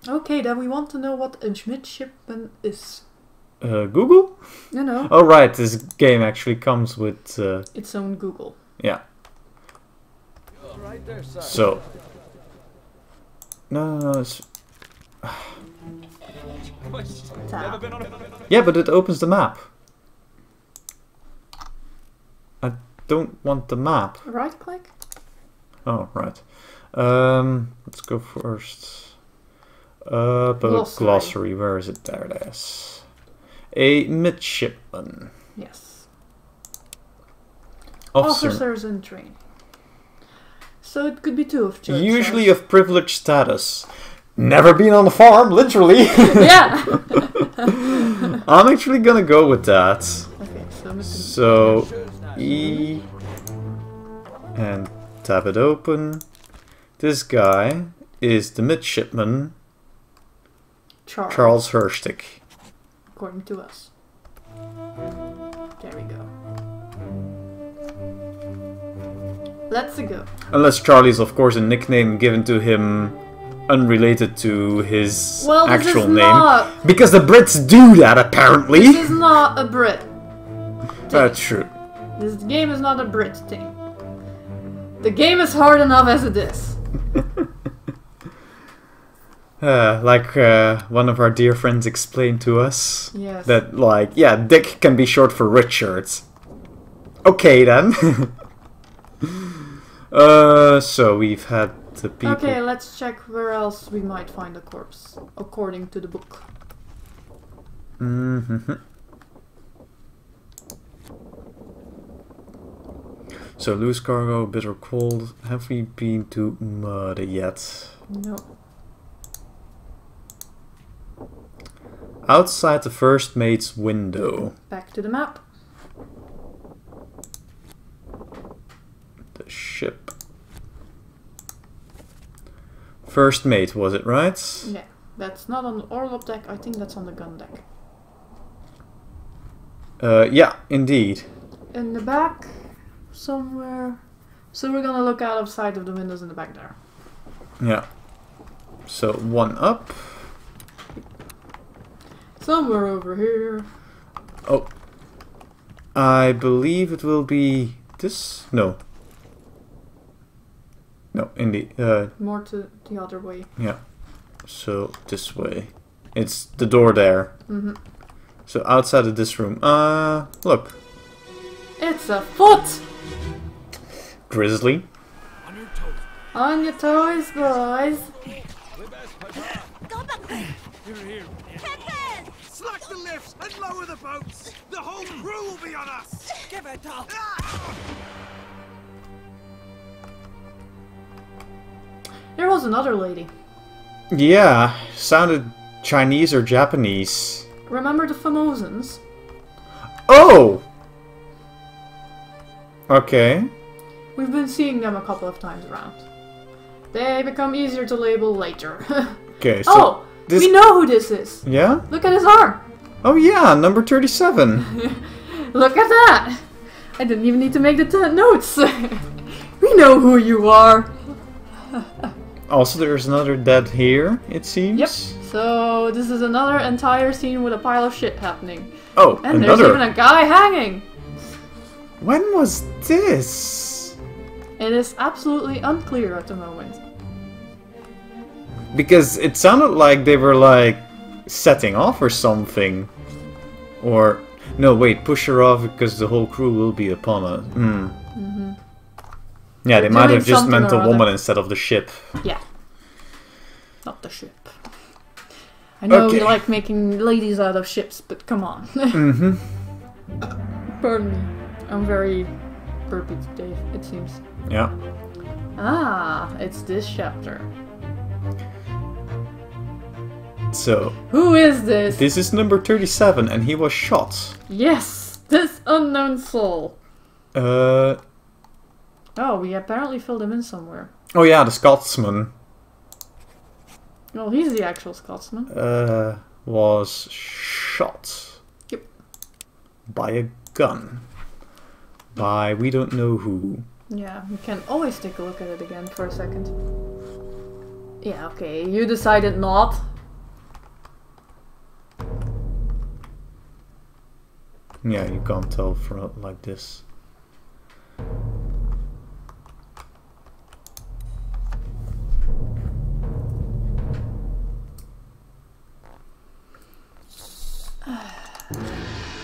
Okay, then we want to know what a midshipman is. Google? No. Oh, right, this game actually comes with... Its own Google. Yeah. Right there, sir. So... No, it's... Tab. Yeah, but it opens the map. I don't want the map. Right click? Oh, right. Let's go first. Glossary. Where is it? There it is. A midshipman. Yes. Officer. Officers in training. So it could be two of choice. Usually of privileged status. Never been on the farm, literally. Yeah! I'm actually gonna go with that. Okay, so Mr. So, E, and tab it open. This guy is the midshipman, Charles. Charles Herstick. according to us. There we go. Let's go. Unless Charlie is, of course, a nickname given to him unrelated to his actual name. Because the Brits do that, apparently. This is not a Brit. That's true. This game is not a Brit thing. The game is hard enough as it is. Like one of our dear friends explained to us. Yes. That, like, yeah, Dick can be short for Richard. Okay, then. So we've had the people... Okay, let's check where else we might find a corpse, according to the book. Mm-hmm. So, loose cargo, bitter cold. Have we been to murder yet? No. Outside the first mate's window. Back to the map. The ship. First mate, was it right? Yeah, that's not on the orlop deck, I think that's on the gun deck. Yeah, indeed. In the back, somewhere. So we're gonna look out outside of the windows in the back there. Yeah. So, one up. Somewhere over here. Oh. I believe it will be this? No. No, indeed. More to the other way. Yeah. So, this way. It's the door there. Mm-hmm. So, outside of this room. Look. It's a foot! Grizzly. On your toes. On your toes, boys! Go back there! Here. Captain! Slack the lifts and lower the boats! The whole crew will be on us! Give it up! There was another lady. Yeah, sounded Chinese or Japanese. Remember the Formosans? Oh! Okay. We've been seeing them a couple of times around. They become easier to label later. Okay, so... Oh! This... We know who this is! Yeah? Look at his arm! Oh yeah, number 37. Look at that! I didn't even need to make the notes! We know who you are! Also, there's another dead here, it seems. Yep. So this is another entire scene with a pile of shit happening. Oh, And another. there's even a guy hanging! When was this? It is absolutely unclear at the moment. Because it sounded like they were like setting off or something. Or no, wait, push her off because the whole crew will be upon us. Mm-hmm. Yeah, they They're might doing have just something meant or a woman other. instead of the ship. Yeah. Not the ship. I know Okay. we like making ladies out of ships, but come on. Mm-hmm. Pardon me. I'm very burpy today, it seems. Yeah. Ah, it's this chapter. So, Who is this? this is number 37 and he was shot. Yes, this unknown soul. Oh Oh, we apparently filled him in somewhere. yeah, the Scotsman. Well, he's the actual Scotsman. Was shot. Yep. By a gun. By we don't know who. Yeah, we can always take a look at it again for a second. Yeah, okay, you decided not. Yeah, you can't tell from like this.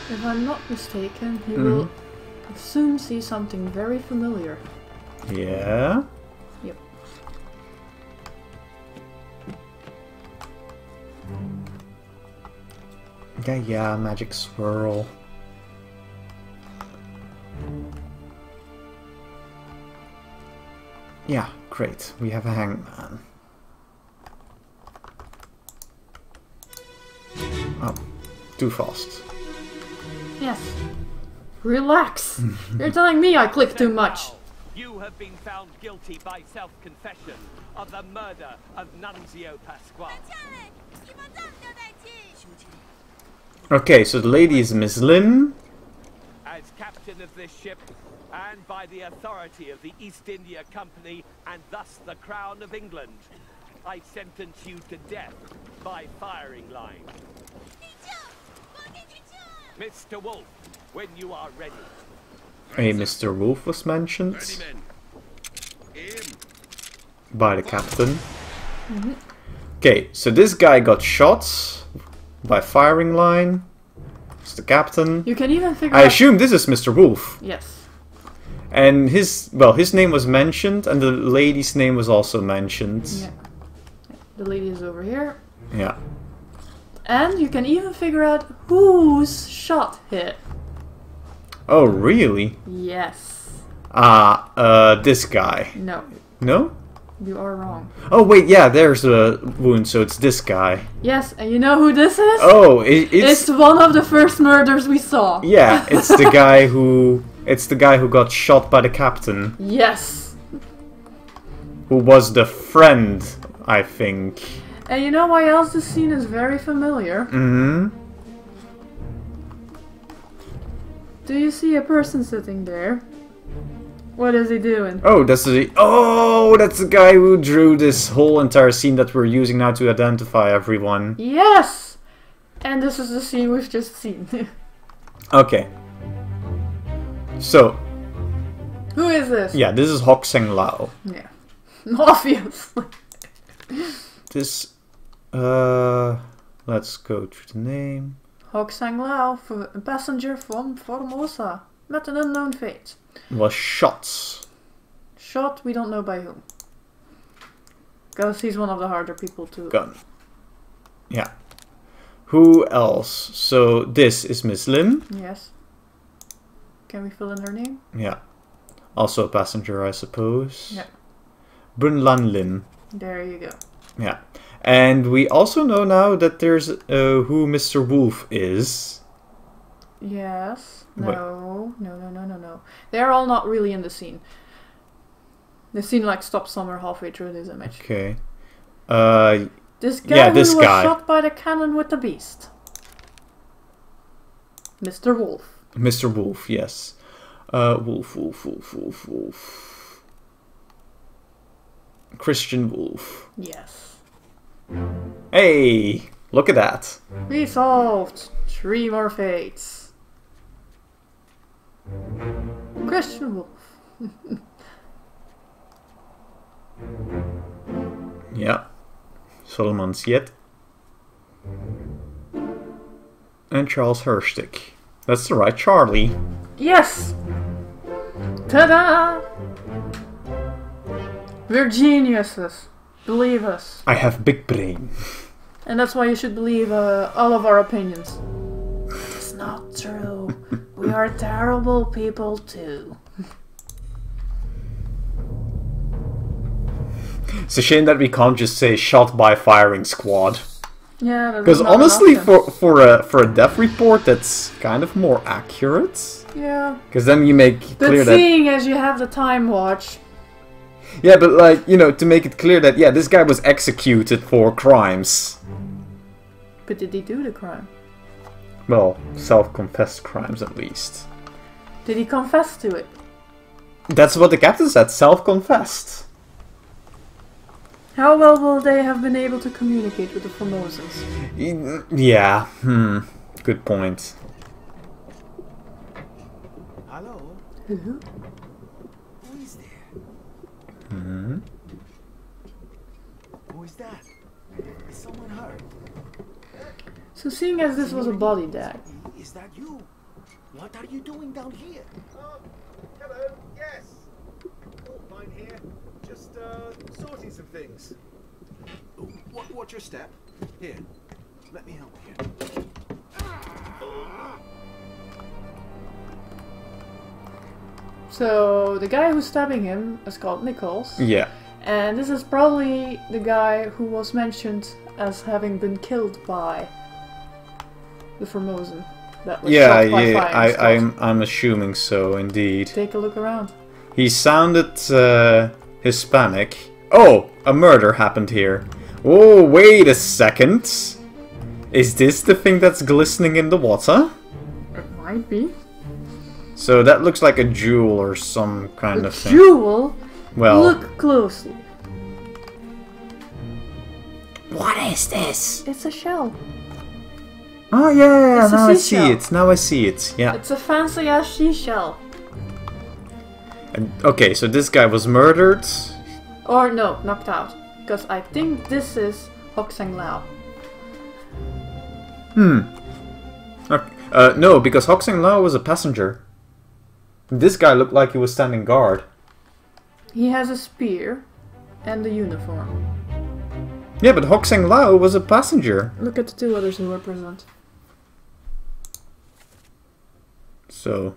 If I'm not mistaken, you will soon see something very familiar. Yeah? Yep. Yeah, magic swirl. Yeah, great. We have a hangman. Oh, too fast. Yes. Relax. You're telling me I click too much. You have been found guilty by self-confession of the murder of Nunzio Pasquale. Okay, so the lady is Miss Lim. As captain of this ship, and by the authority of the East India Company, and thus the Crown of England, I sentence you to death by firing line. Mr. Wolf, when you are ready. A Mr. Wolf was mentioned by the captain. Okay, so this guy got shot by firing line. It's the captain. You can even figure I out... assume this is Mr. Wolf. Yes. And his name was mentioned, and the lady's name was also mentioned. Yeah. The lady is over here. Yeah. And you can even figure out whose shot hit. Oh, really? Yes. This guy. No. No? You are wrong. Oh, wait, yeah, there's a wound, so it's this guy. Yes, and you know who this is? Oh, It's one of the first murders we saw. Yeah, it's the guy who... It's the guy who got shot by the captain. Yes. Who was the friend, I think. And you know why else this scene is very familiar? Mm-hmm. Do you see a person sitting there? What is he doing? Oh, that's the guy who drew this whole entire scene that we're using now to identify everyone. Yes! And this is the scene we've just seen. Okay. So. Who is this? Yeah, this is Hock Seng Lao. Yeah. Obviously. This, let's go through the name. Hock Sang Lao, a passenger from Formosa, met an unknown fate. Was shot. Shot, we don't know by whom. Because he's one of the harder people to... Gun. Yeah. Who else? So this is Miss Lim. Yes. Can we fill in her name? Yeah. Also a passenger, I suppose. Yeah. Bun Lan Lim. There you go. Yeah. And we also know now that there's who Mr. Wolf is. Yes. No. No. They're all not really in the scene. The scene like stops somewhere halfway through this image. Okay. This guy yeah, who this was guy. shot by the cannon with the beast. Mr. Wolf. Mr. Wolf, yes. Wolf. Christian Wolf. Yes. Hey, look at that. We solved 3 more fates. Christian Wolf. Yeah. Solomon Siet. And Charles Herstick. That's the right Charlie. Yes! Ta-da! We're geniuses. Believe us. I have big brain. And that's why you should believe all of our opinions. It's not true. We are terrible people too. It's a shame that we can't just say shot by firing squad. Yeah, because honestly, for a death report, that's kind of more accurate. Yeah. Because then you make clear that. But seeing as you have the time watch. Yeah, but like, you know, to make it clear that, yeah, this guy was executed for crimes. But did he do the crime? Well, self-confessed crimes at least. Did he confess to it? That's what the captain said, self-confessed. How well will they have been able to communicate with the Formosans? Yeah, good point. Hello? Who? Who is there? Who is that? Is someone hurt? So seeing as this was a body bag. Is that you? What are you doing down here? Hello, yes. All fine here. Just, sorting some things. Watch your step. Here, let me help you. So the guy who's stabbing him is called Nichols. Yeah. And this is probably the guy who was mentioned as having been killed by the Formosan. That was shot by firing squad. I'm assuming so, indeed. Take a look around. He sounded Hispanic. Oh, a murder happened here. Oh, wait a second. Is this the thing that's glistening in the water? It might be. So that looks like a jewel or some kind A of thing. jewel? Well, Look closely. what is this? It's a shell. Oh yeah, It's a now I see seashell. it. Now I see it. Yeah. It's a fancy ass seashell. And, okay, so this guy was murdered. Or no, knocked out. Because I think this is Hokseng Lao. Okay. No, because Hokseng Lao was a passenger. This guy looked like he was standing guard. He has a spear and a uniform. Yeah, but Hokseng Lao was a passenger. Look at the two others who were present. So,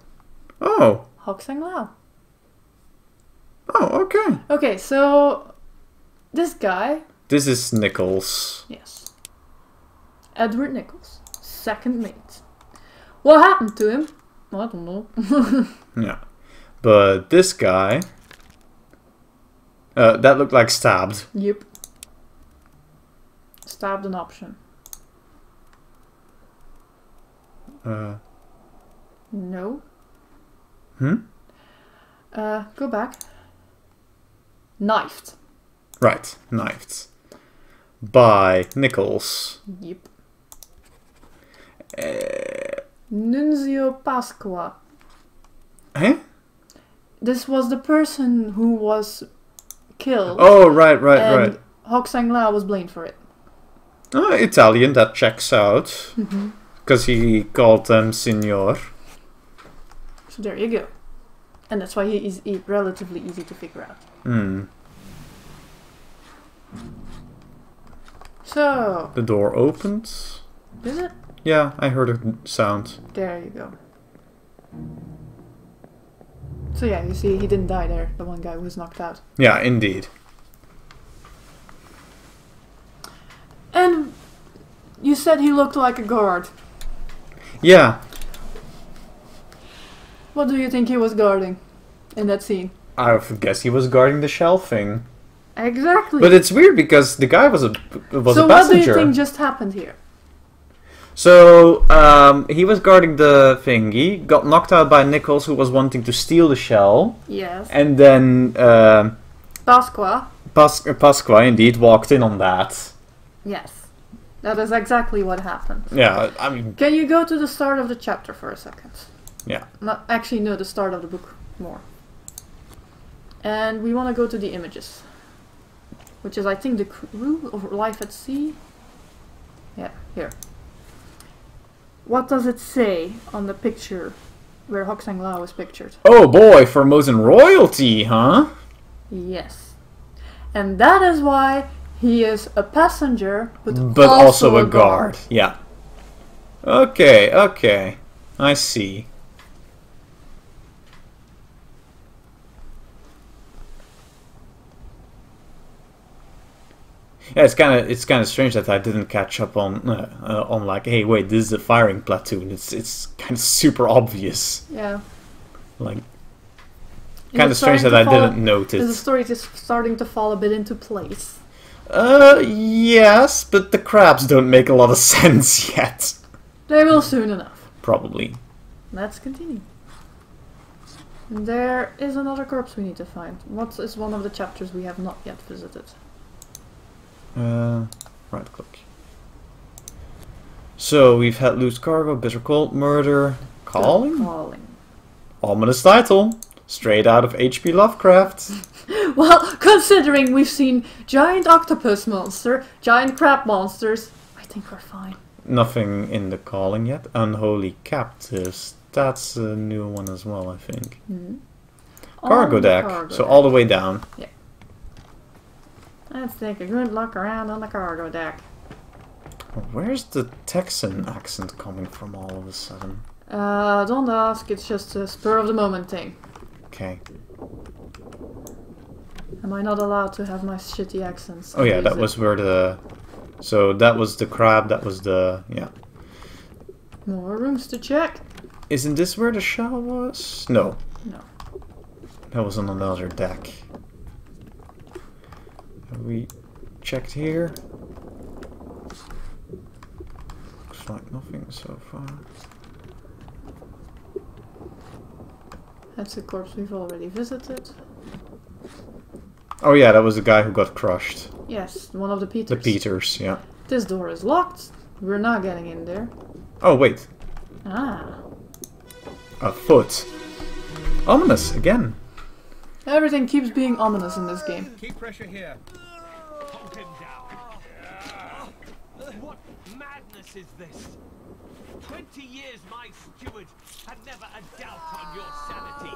oh, Hokseng Lao. oh, okay. Okay, so this guy, This is Nichols. yes, Edward Nichols, second mate. What happened to him? I don't know. Yeah, but this guy, that looked like stabbed. Yep. Stabbed an option. No. Go back. Knifed. Right, knifed by Nichols. Yep. Nunzio Pasqua. Eh? This was the person who was killed. Oh, right, right, and right. Hokseng Lao was blamed for it. Italian, that checks out. Because he called them Signor. So there you go. And that's why he is relatively easy to figure out. Hmm. So, The door opened. is it? Yeah, I heard a sound. There you go. So yeah, you see he didn't die there, the one guy who was knocked out. Yeah, indeed. And you said he looked like a guard. Yeah, What do you think he was guarding in that scene? I would guess he was guarding the shelving. Exactly. But it's weird because the guy was a so passenger. what do you think just happened here? So he was guarding the thingy, got knocked out by Nichols, who was wanting to steal the shell, Yes. and then Pasqua. Pasqua indeed walked in on that. Yes. That is exactly what happened. Yeah, I mean, Can you go to the start of the chapter for a second? yeah. Not actually, no, the start of the book more. And we want to go to the images, which is, I think, the crew of Life at Sea. Yeah, here. What does it say on the picture where Hokseng Lao is pictured? Oh boy, Formosan royalty, huh? Yes. And that is why he is a passenger, But also a guard. Yeah. Okay, okay. I see. Yeah, it's kind of strange that I didn't catch up on like, hey, wait, this is a firing platoon. It's kind of super obvious. Yeah. Like, Is kind it of strange starting that to I fall- didn't Is the notice. story just starting to fall a bit into place? Yes, but the crabs don't make a lot of sense yet. They will soon enough. Probably. Let's continue. There is another corpse we need to find. What is one of the chapters we have not yet visited? Right click. So we've had loose cargo, bitter cold, murder, calling. Calling. Ominous title, straight out of H.P. Lovecraft. Well, considering we've seen giant octopus monster, giant crab monsters, I think we're fine. Nothing in the calling yet. Unholy captives. That's a new one as well, I think. Cargo On the deck. cargo So deck. all the way down. Let's take a good look around on the cargo deck. Where's the Texan accent coming from all of a sudden? Don't ask, it's just a spur of the moment thing. Okay. Am I not allowed to have my shitty accents? Oh yeah, Use that it. was where the... So that was the crab, that was the... Yeah. More rooms to check. Isn't this where the shell was? No. No. That was on another deck. Have we checked here? looks like nothing so far. That's a corpse we've already visited. Oh yeah, that was the guy who got crushed. Yes, one of the Peters. The Peters, yeah. This door is locked. We're not getting in there. Oh wait, Ah. a foot. Ominous again. Everything keeps being ominous in this game. Keep pressure here. Hold him down. What madness is this? 20 years my steward had never a doubt on your sanity.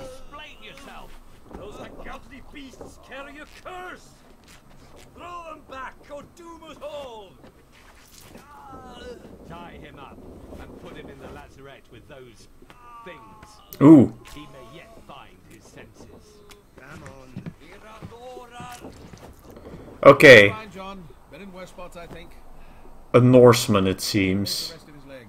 Explain yourself. Those ungodly beasts carry a curse! Throw them back or doom us all! Tie him up and put him in the lazarette with those things. Ooh. He may yet find his senses. Come on. Okay, Fine, John. Been in worse spots, I think. a Norseman it The seems. rest of his leg.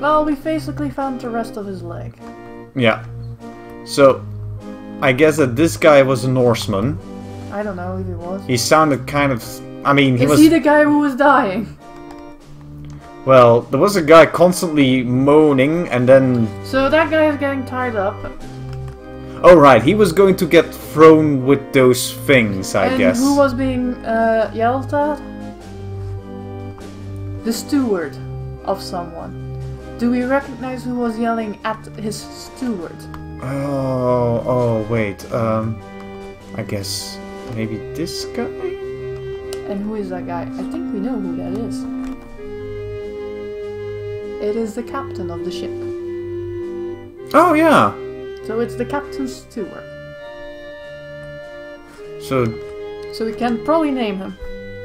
Well, we basically found the rest of his leg. Yeah. So, I guess that this guy was a Norseman. I don't know if he was. He sounded kind of... I mean, he Is was... he the guy who was dying? Well, there was a guy constantly moaning and then... So that guy is getting tied up. Oh right, he was going to get thrown with those things, I and guess. who was being yelled at? The steward of someone. Do we recognize who was yelling at his steward? Oh, wait, I guess maybe this guy? And who is that guy? I think we know who that is. It is the captain of the ship. Oh yeah! So it's the captain's steward. So... So we can probably name him.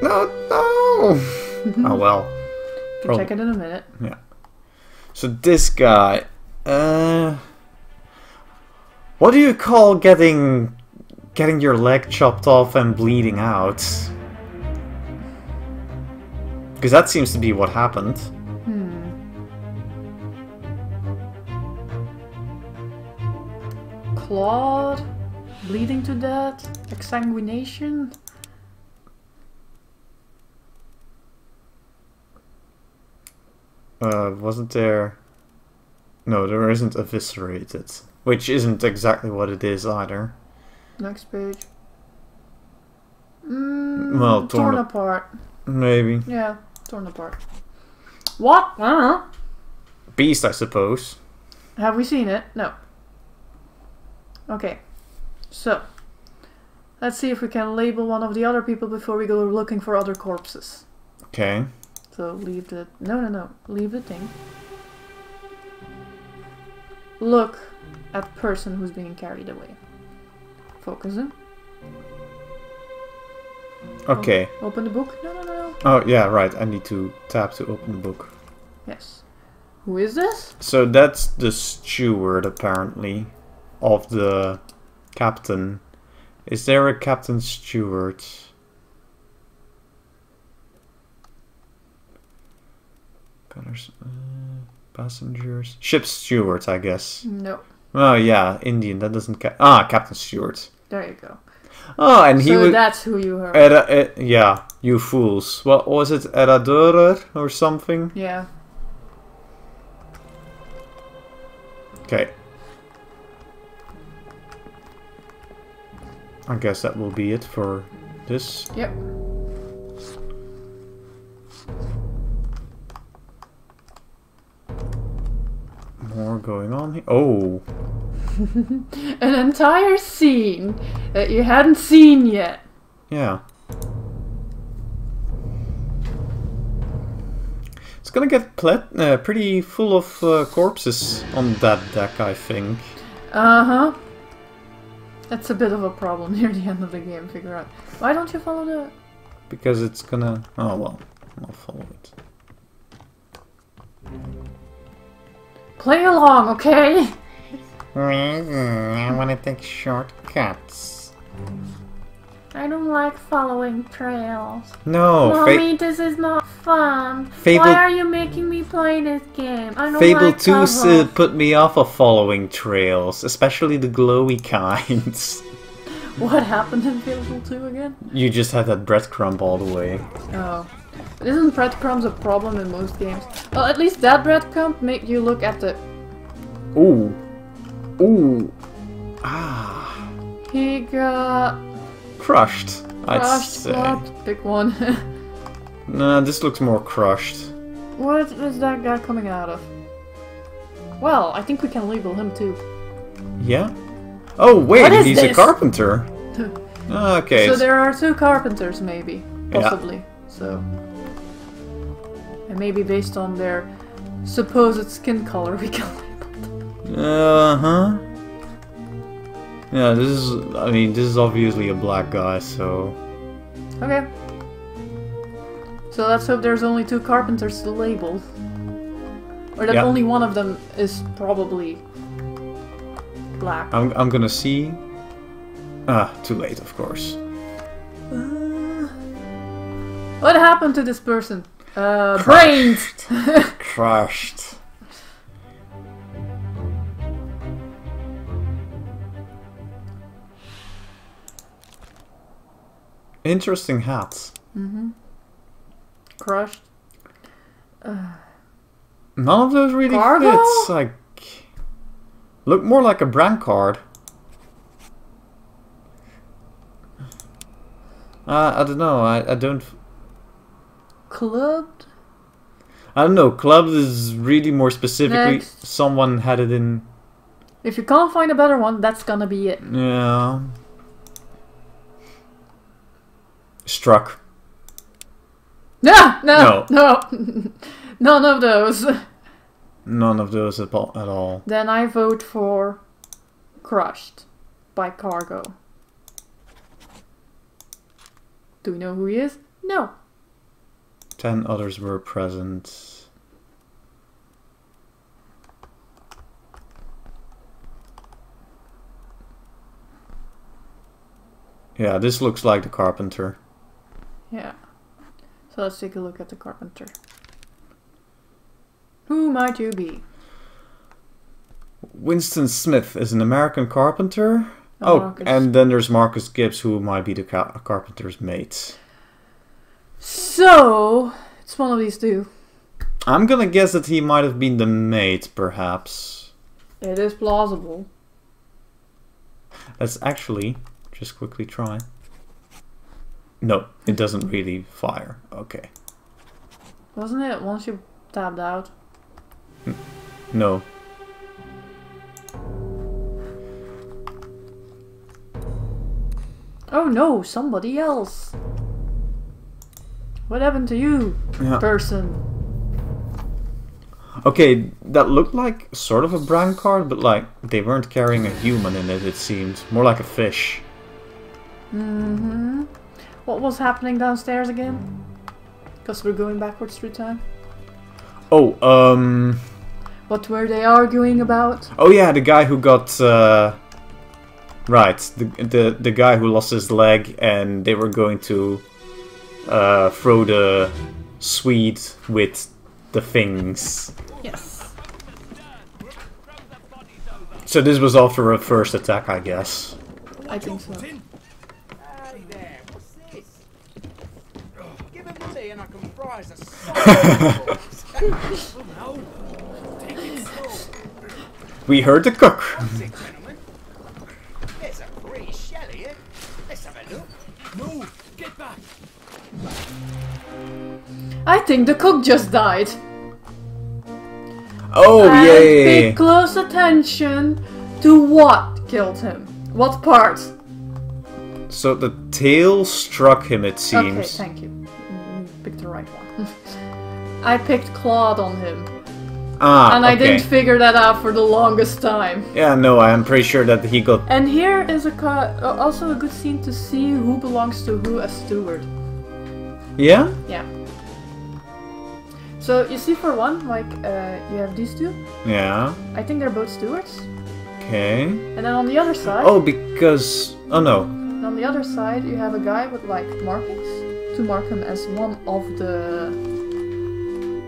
No! Oh well. We can check it in a minute. Yeah. So this guy... what do you call getting your leg chopped off and bleeding out? Because that seems to be what happened. Clawed, bleeding to death, exsanguination. Wasn't there... No, there isn't eviscerated. Which isn't exactly what it is either. Next page. Well, torn apart. Maybe. Yeah, torn apart. What? I don't know. Beast, I suppose. Have we seen it? No. Okay. So, let's see if we can label one of the other people before we go looking for other corpses. Okay. So leave the... No. Leave the thing. Look at person who's being carried away. Focus him. Okay. Open the book. No. Oh, yeah, right. I need to tap to open the book. Yes. Who is this? So that's the steward, apparently, of the captain. Is there a captain steward? Passengers? Ship steward, I guess. No. Oh, yeah, Indian. That doesn't Captain Steward. There you go. Oh, and he So would... that's who you heard. yeah, you fools. What was it? Eradurer or something? Yeah. Okay. I guess that will be it for this. Yep. More going on here. Oh. An entire scene that you hadn't seen yet. Yeah. It's gonna get pretty full of corpses on that deck, I think. Uh-huh. That's a bit of a problem near the end of the game, figure out. Why don't you follow the... Because it's gonna... Oh, well. I'll follow it. Play along, okay? I wanna take shortcuts. I don't like following trails. No, Mommy, this is not fun. Fable... Why are you making me play this game? I don't Fable like 2 puzzles. put me off of following trails, especially the glowy kinds. What happened in Fable 2 again? You just had that breadcrumb all the way. Oh. But isn't breadcrumbs a problem in most games? Well, at least that breadcrumb make you look at the... Ooh. Ooh. Ah. He got... Crushed, I'd say. Pick one. Nah, this looks more crushed. What is that guy coming out of? Well, I think we can label him too. Yeah? Oh, wait, he's this? a carpenter. Okay. So there are 2 carpenters, maybe. Possibly. So... And maybe based on their supposed skin color, we can label them. Uh-huh. Yeah, this is... I mean, this is obviously a black guy, so... Okay. So let's hope there's only 2 carpenters to label. Or that only one of them is probably black. I'm gonna see... Ah, too late, of course. What happened to this person? Brains! Crushed. Interesting hats. Mm-hmm. Crushed. None of those really Cargo? fits. Like, look more like a brand card. I don't know. I don't. Clubbed? I don't know. Club is really more specifically. Next. Someone had it in. If you can't find a better one, that's gonna be it. Yeah. Struck. No! No. None of those. None of those at all. Then I vote for Crushed by Cargo. Do we know who he is? No. 10 others were present. Yeah, this looks like the carpenter. Yeah. So let's take a look at the carpenter. Who might you be? Winston Smith is an American carpenter. Oh, Oh, Marcus. and then there's Marcus Gibbs, who might be the carpenter's mate. So, it's one of these 2. I'm gonna guess that he might have been the mate, perhaps. It is plausible. Let's actually just quickly try. No, it doesn't really fire. Okay. Wasn't it once you tabbed out? No. Oh no, somebody else. What happened to you, person? Okay, that looked like sort of a brand card, but like they weren't carrying a human in it, it seemed. More like a fish. Mm-hmm. What was happening downstairs again? Because we're going backwards through time. Oh, What were they arguing about? oh yeah, the guy who got right, the guy who lost his leg, and they were going to throw the Swede with the things. Yes. So this was after a first attack, I guess. I think so. Howdy there, what's this? Give him to me and I can fry as a sauce. No, take it slow. We heard the cook. What's it, gentlemen? There's a free shell here. Let's have a look. No! Get back! I think the cook just died. Oh, And yay! pay close attention to what killed him. What part? So the tail struck him, it Okay, seems. thank you. You picked the right one. I picked clawed on him. Ah, And I okay. didn't figure that out for the longest time. Yeah, no, I'm pretty sure that he got... And here is also a good scene to see who belongs to who as steward. Yeah? Yeah. So you see, for one, like you have these 2. Yeah. I think they're both stewards. Okay. And then on the other side, Oh, because... Oh, no. and on the other side, you have a guy with like markings to mark him as one of the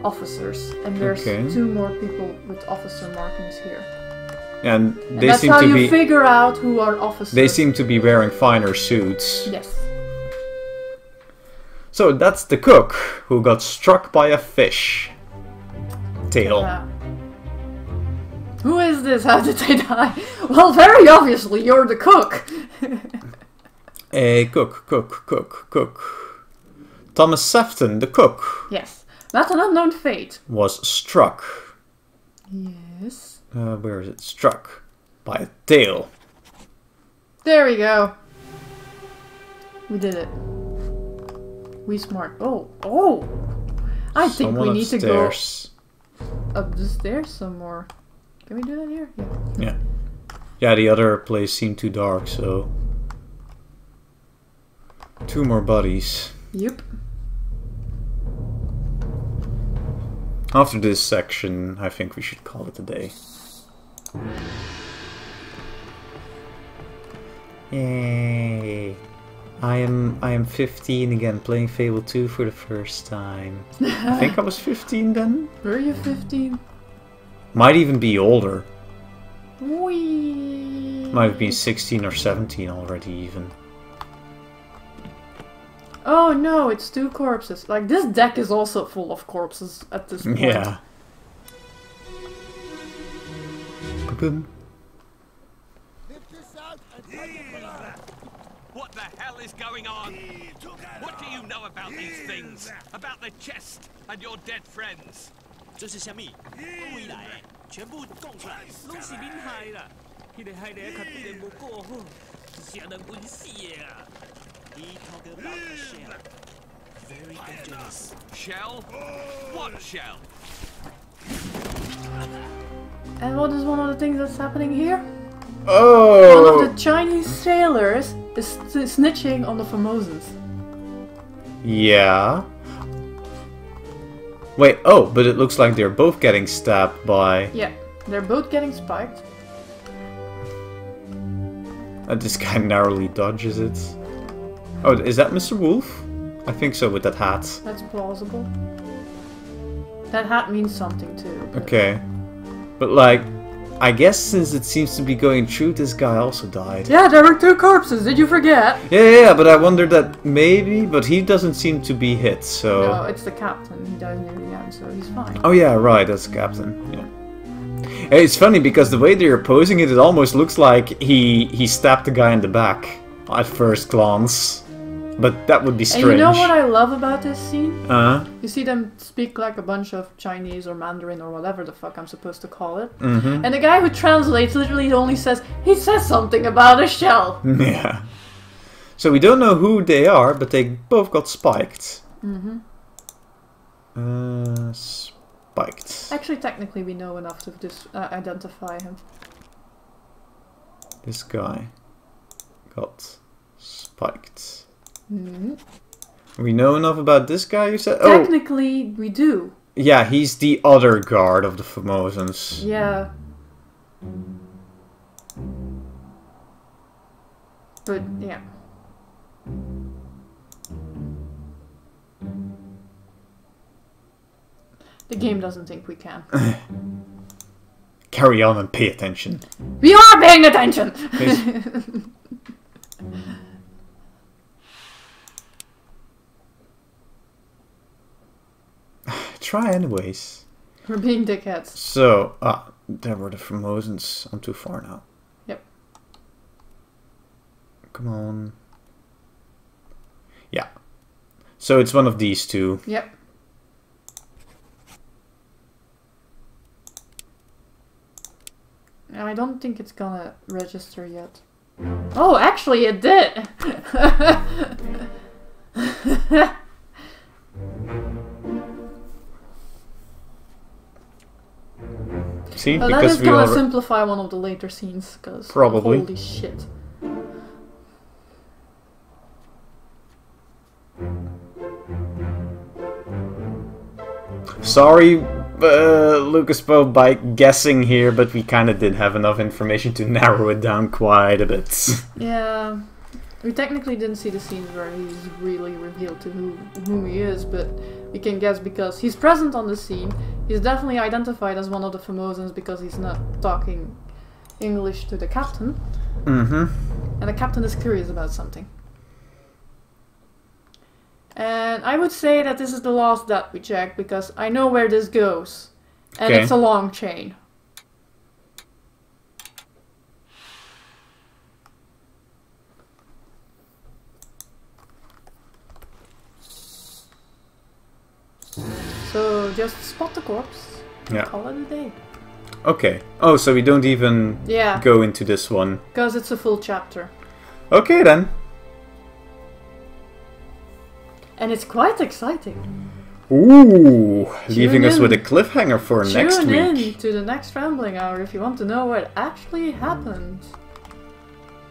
officers. And there's Okay. 2 more people with officer markings here. And And they that's seem how to you be... figure out who are officers. They seem to be wearing finer suits. Yes. So that's the cook who got struck by a fish. Tail. Yeah. Who is this? How did they die? Well, very obviously, you're the cook. A cook. Thomas Sefton, the cook. Yes. Not an unknown fate. Was struck. Yes. Where is it? Struck by a tail. There we go. We did it. We smart. Oh. I think Someone we need upstairs. to go up the stairs some more. Can we do that here? Yeah. Yeah, the other place seemed too dark, so... 2 more bodies. Yep. After this section, I think we should call it a day. Yay! I am 15 again, playing Fable 2 for the first time. I think I was 15 then? Were you 15? Might even be older. Whee! Might have been 16 or 17 already even. Oh no, it's 2 corpses. Like, this deck is also full of corpses at this point. Yeah. Boom. What the hell is going on? What do you know about these things? About the chest and your dead friends? 这是虾米？未来全部供出来，拢是恁害啦！迄个害的较对无过好，是人温死的啊！He talk about the shell. Very dangerous. Shell? What shell? And what is one of the things that's happening here? Oh! One of the Chinese sailors is snitching on the Formosans. Yeah. Wait, oh, but it looks like they're both getting stabbed by... Yeah, they're both getting spiked. This guy narrowly dodges it. Oh, is that Mr. Wolf? I think so, with that hat. That's plausible. That hat means something too. But... Okay. But like, I guess since it seems to be going true, this guy also died. Yeah, there were 2 corpses, did you forget? Yeah, but I wondered that maybe, but he doesn't seem to be hit, so... No, it's the captain. He dies near the end, so he's fine. Oh yeah, right, that's the captain. Yeah. Hey, it's funny because the way they're posing it, it almost looks like he stabbed the guy in the back at first glance. But that would be strange. And you know what I love about this scene? Uh-huh. You see them speak like a bunch of Chinese or Mandarin or whatever the fuck I'm supposed to call it. Mm-hmm. And the guy who translates literally only says, he says something about a shell. Yeah. So we don't know who they are, but they both got spiked. Mm-hmm. Spiked. Actually, technically we know enough to identify him. This guy got spiked. Mm-hmm. We know enough about this guy, you said? Technically, we do. Yeah, he's the other guard of the Formosans. Yeah. But, yeah. The game doesn't think we can. Carry on and pay attention. We are paying attention! Try anyways. We're being dickheads. So, there were the Formosans. I'm too far now. Yep. Come on. Yeah. So it's one of these 2. Yep. I don't think it's gonna register yet. Oh, actually it did! See? Well, that is gonna simplify one of the later scenes, because probably. Holy shit. Sorry, Lucas Poe, by guessing here, but we kind of did have enough information to narrow it down quite a bit. Yeah, we technically didn't see the scenes where he's really revealed to who he is, but we can guess because he's present on the scene. He's definitely identified as one of the Formosans because he's not talking English to the captain. Mm-hmm. And the captain is curious about something. And I would say that this is the last that we check, because I know where this goes. And Okay. it's a long chain. So just spot the corpse. Yeah. Call it a day. Okay. Oh, so we don't even Yeah. go into this one. Because it's a full chapter. Okay then. And it's quite exciting. Ooh, leaving us in. with a cliffhanger for next Tune in week. to the next Rambling Hour if you want to know what actually happened.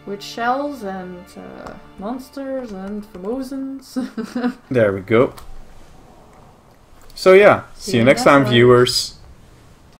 With shells and monsters and Formosans. There we go. So yeah, see you next time, viewers.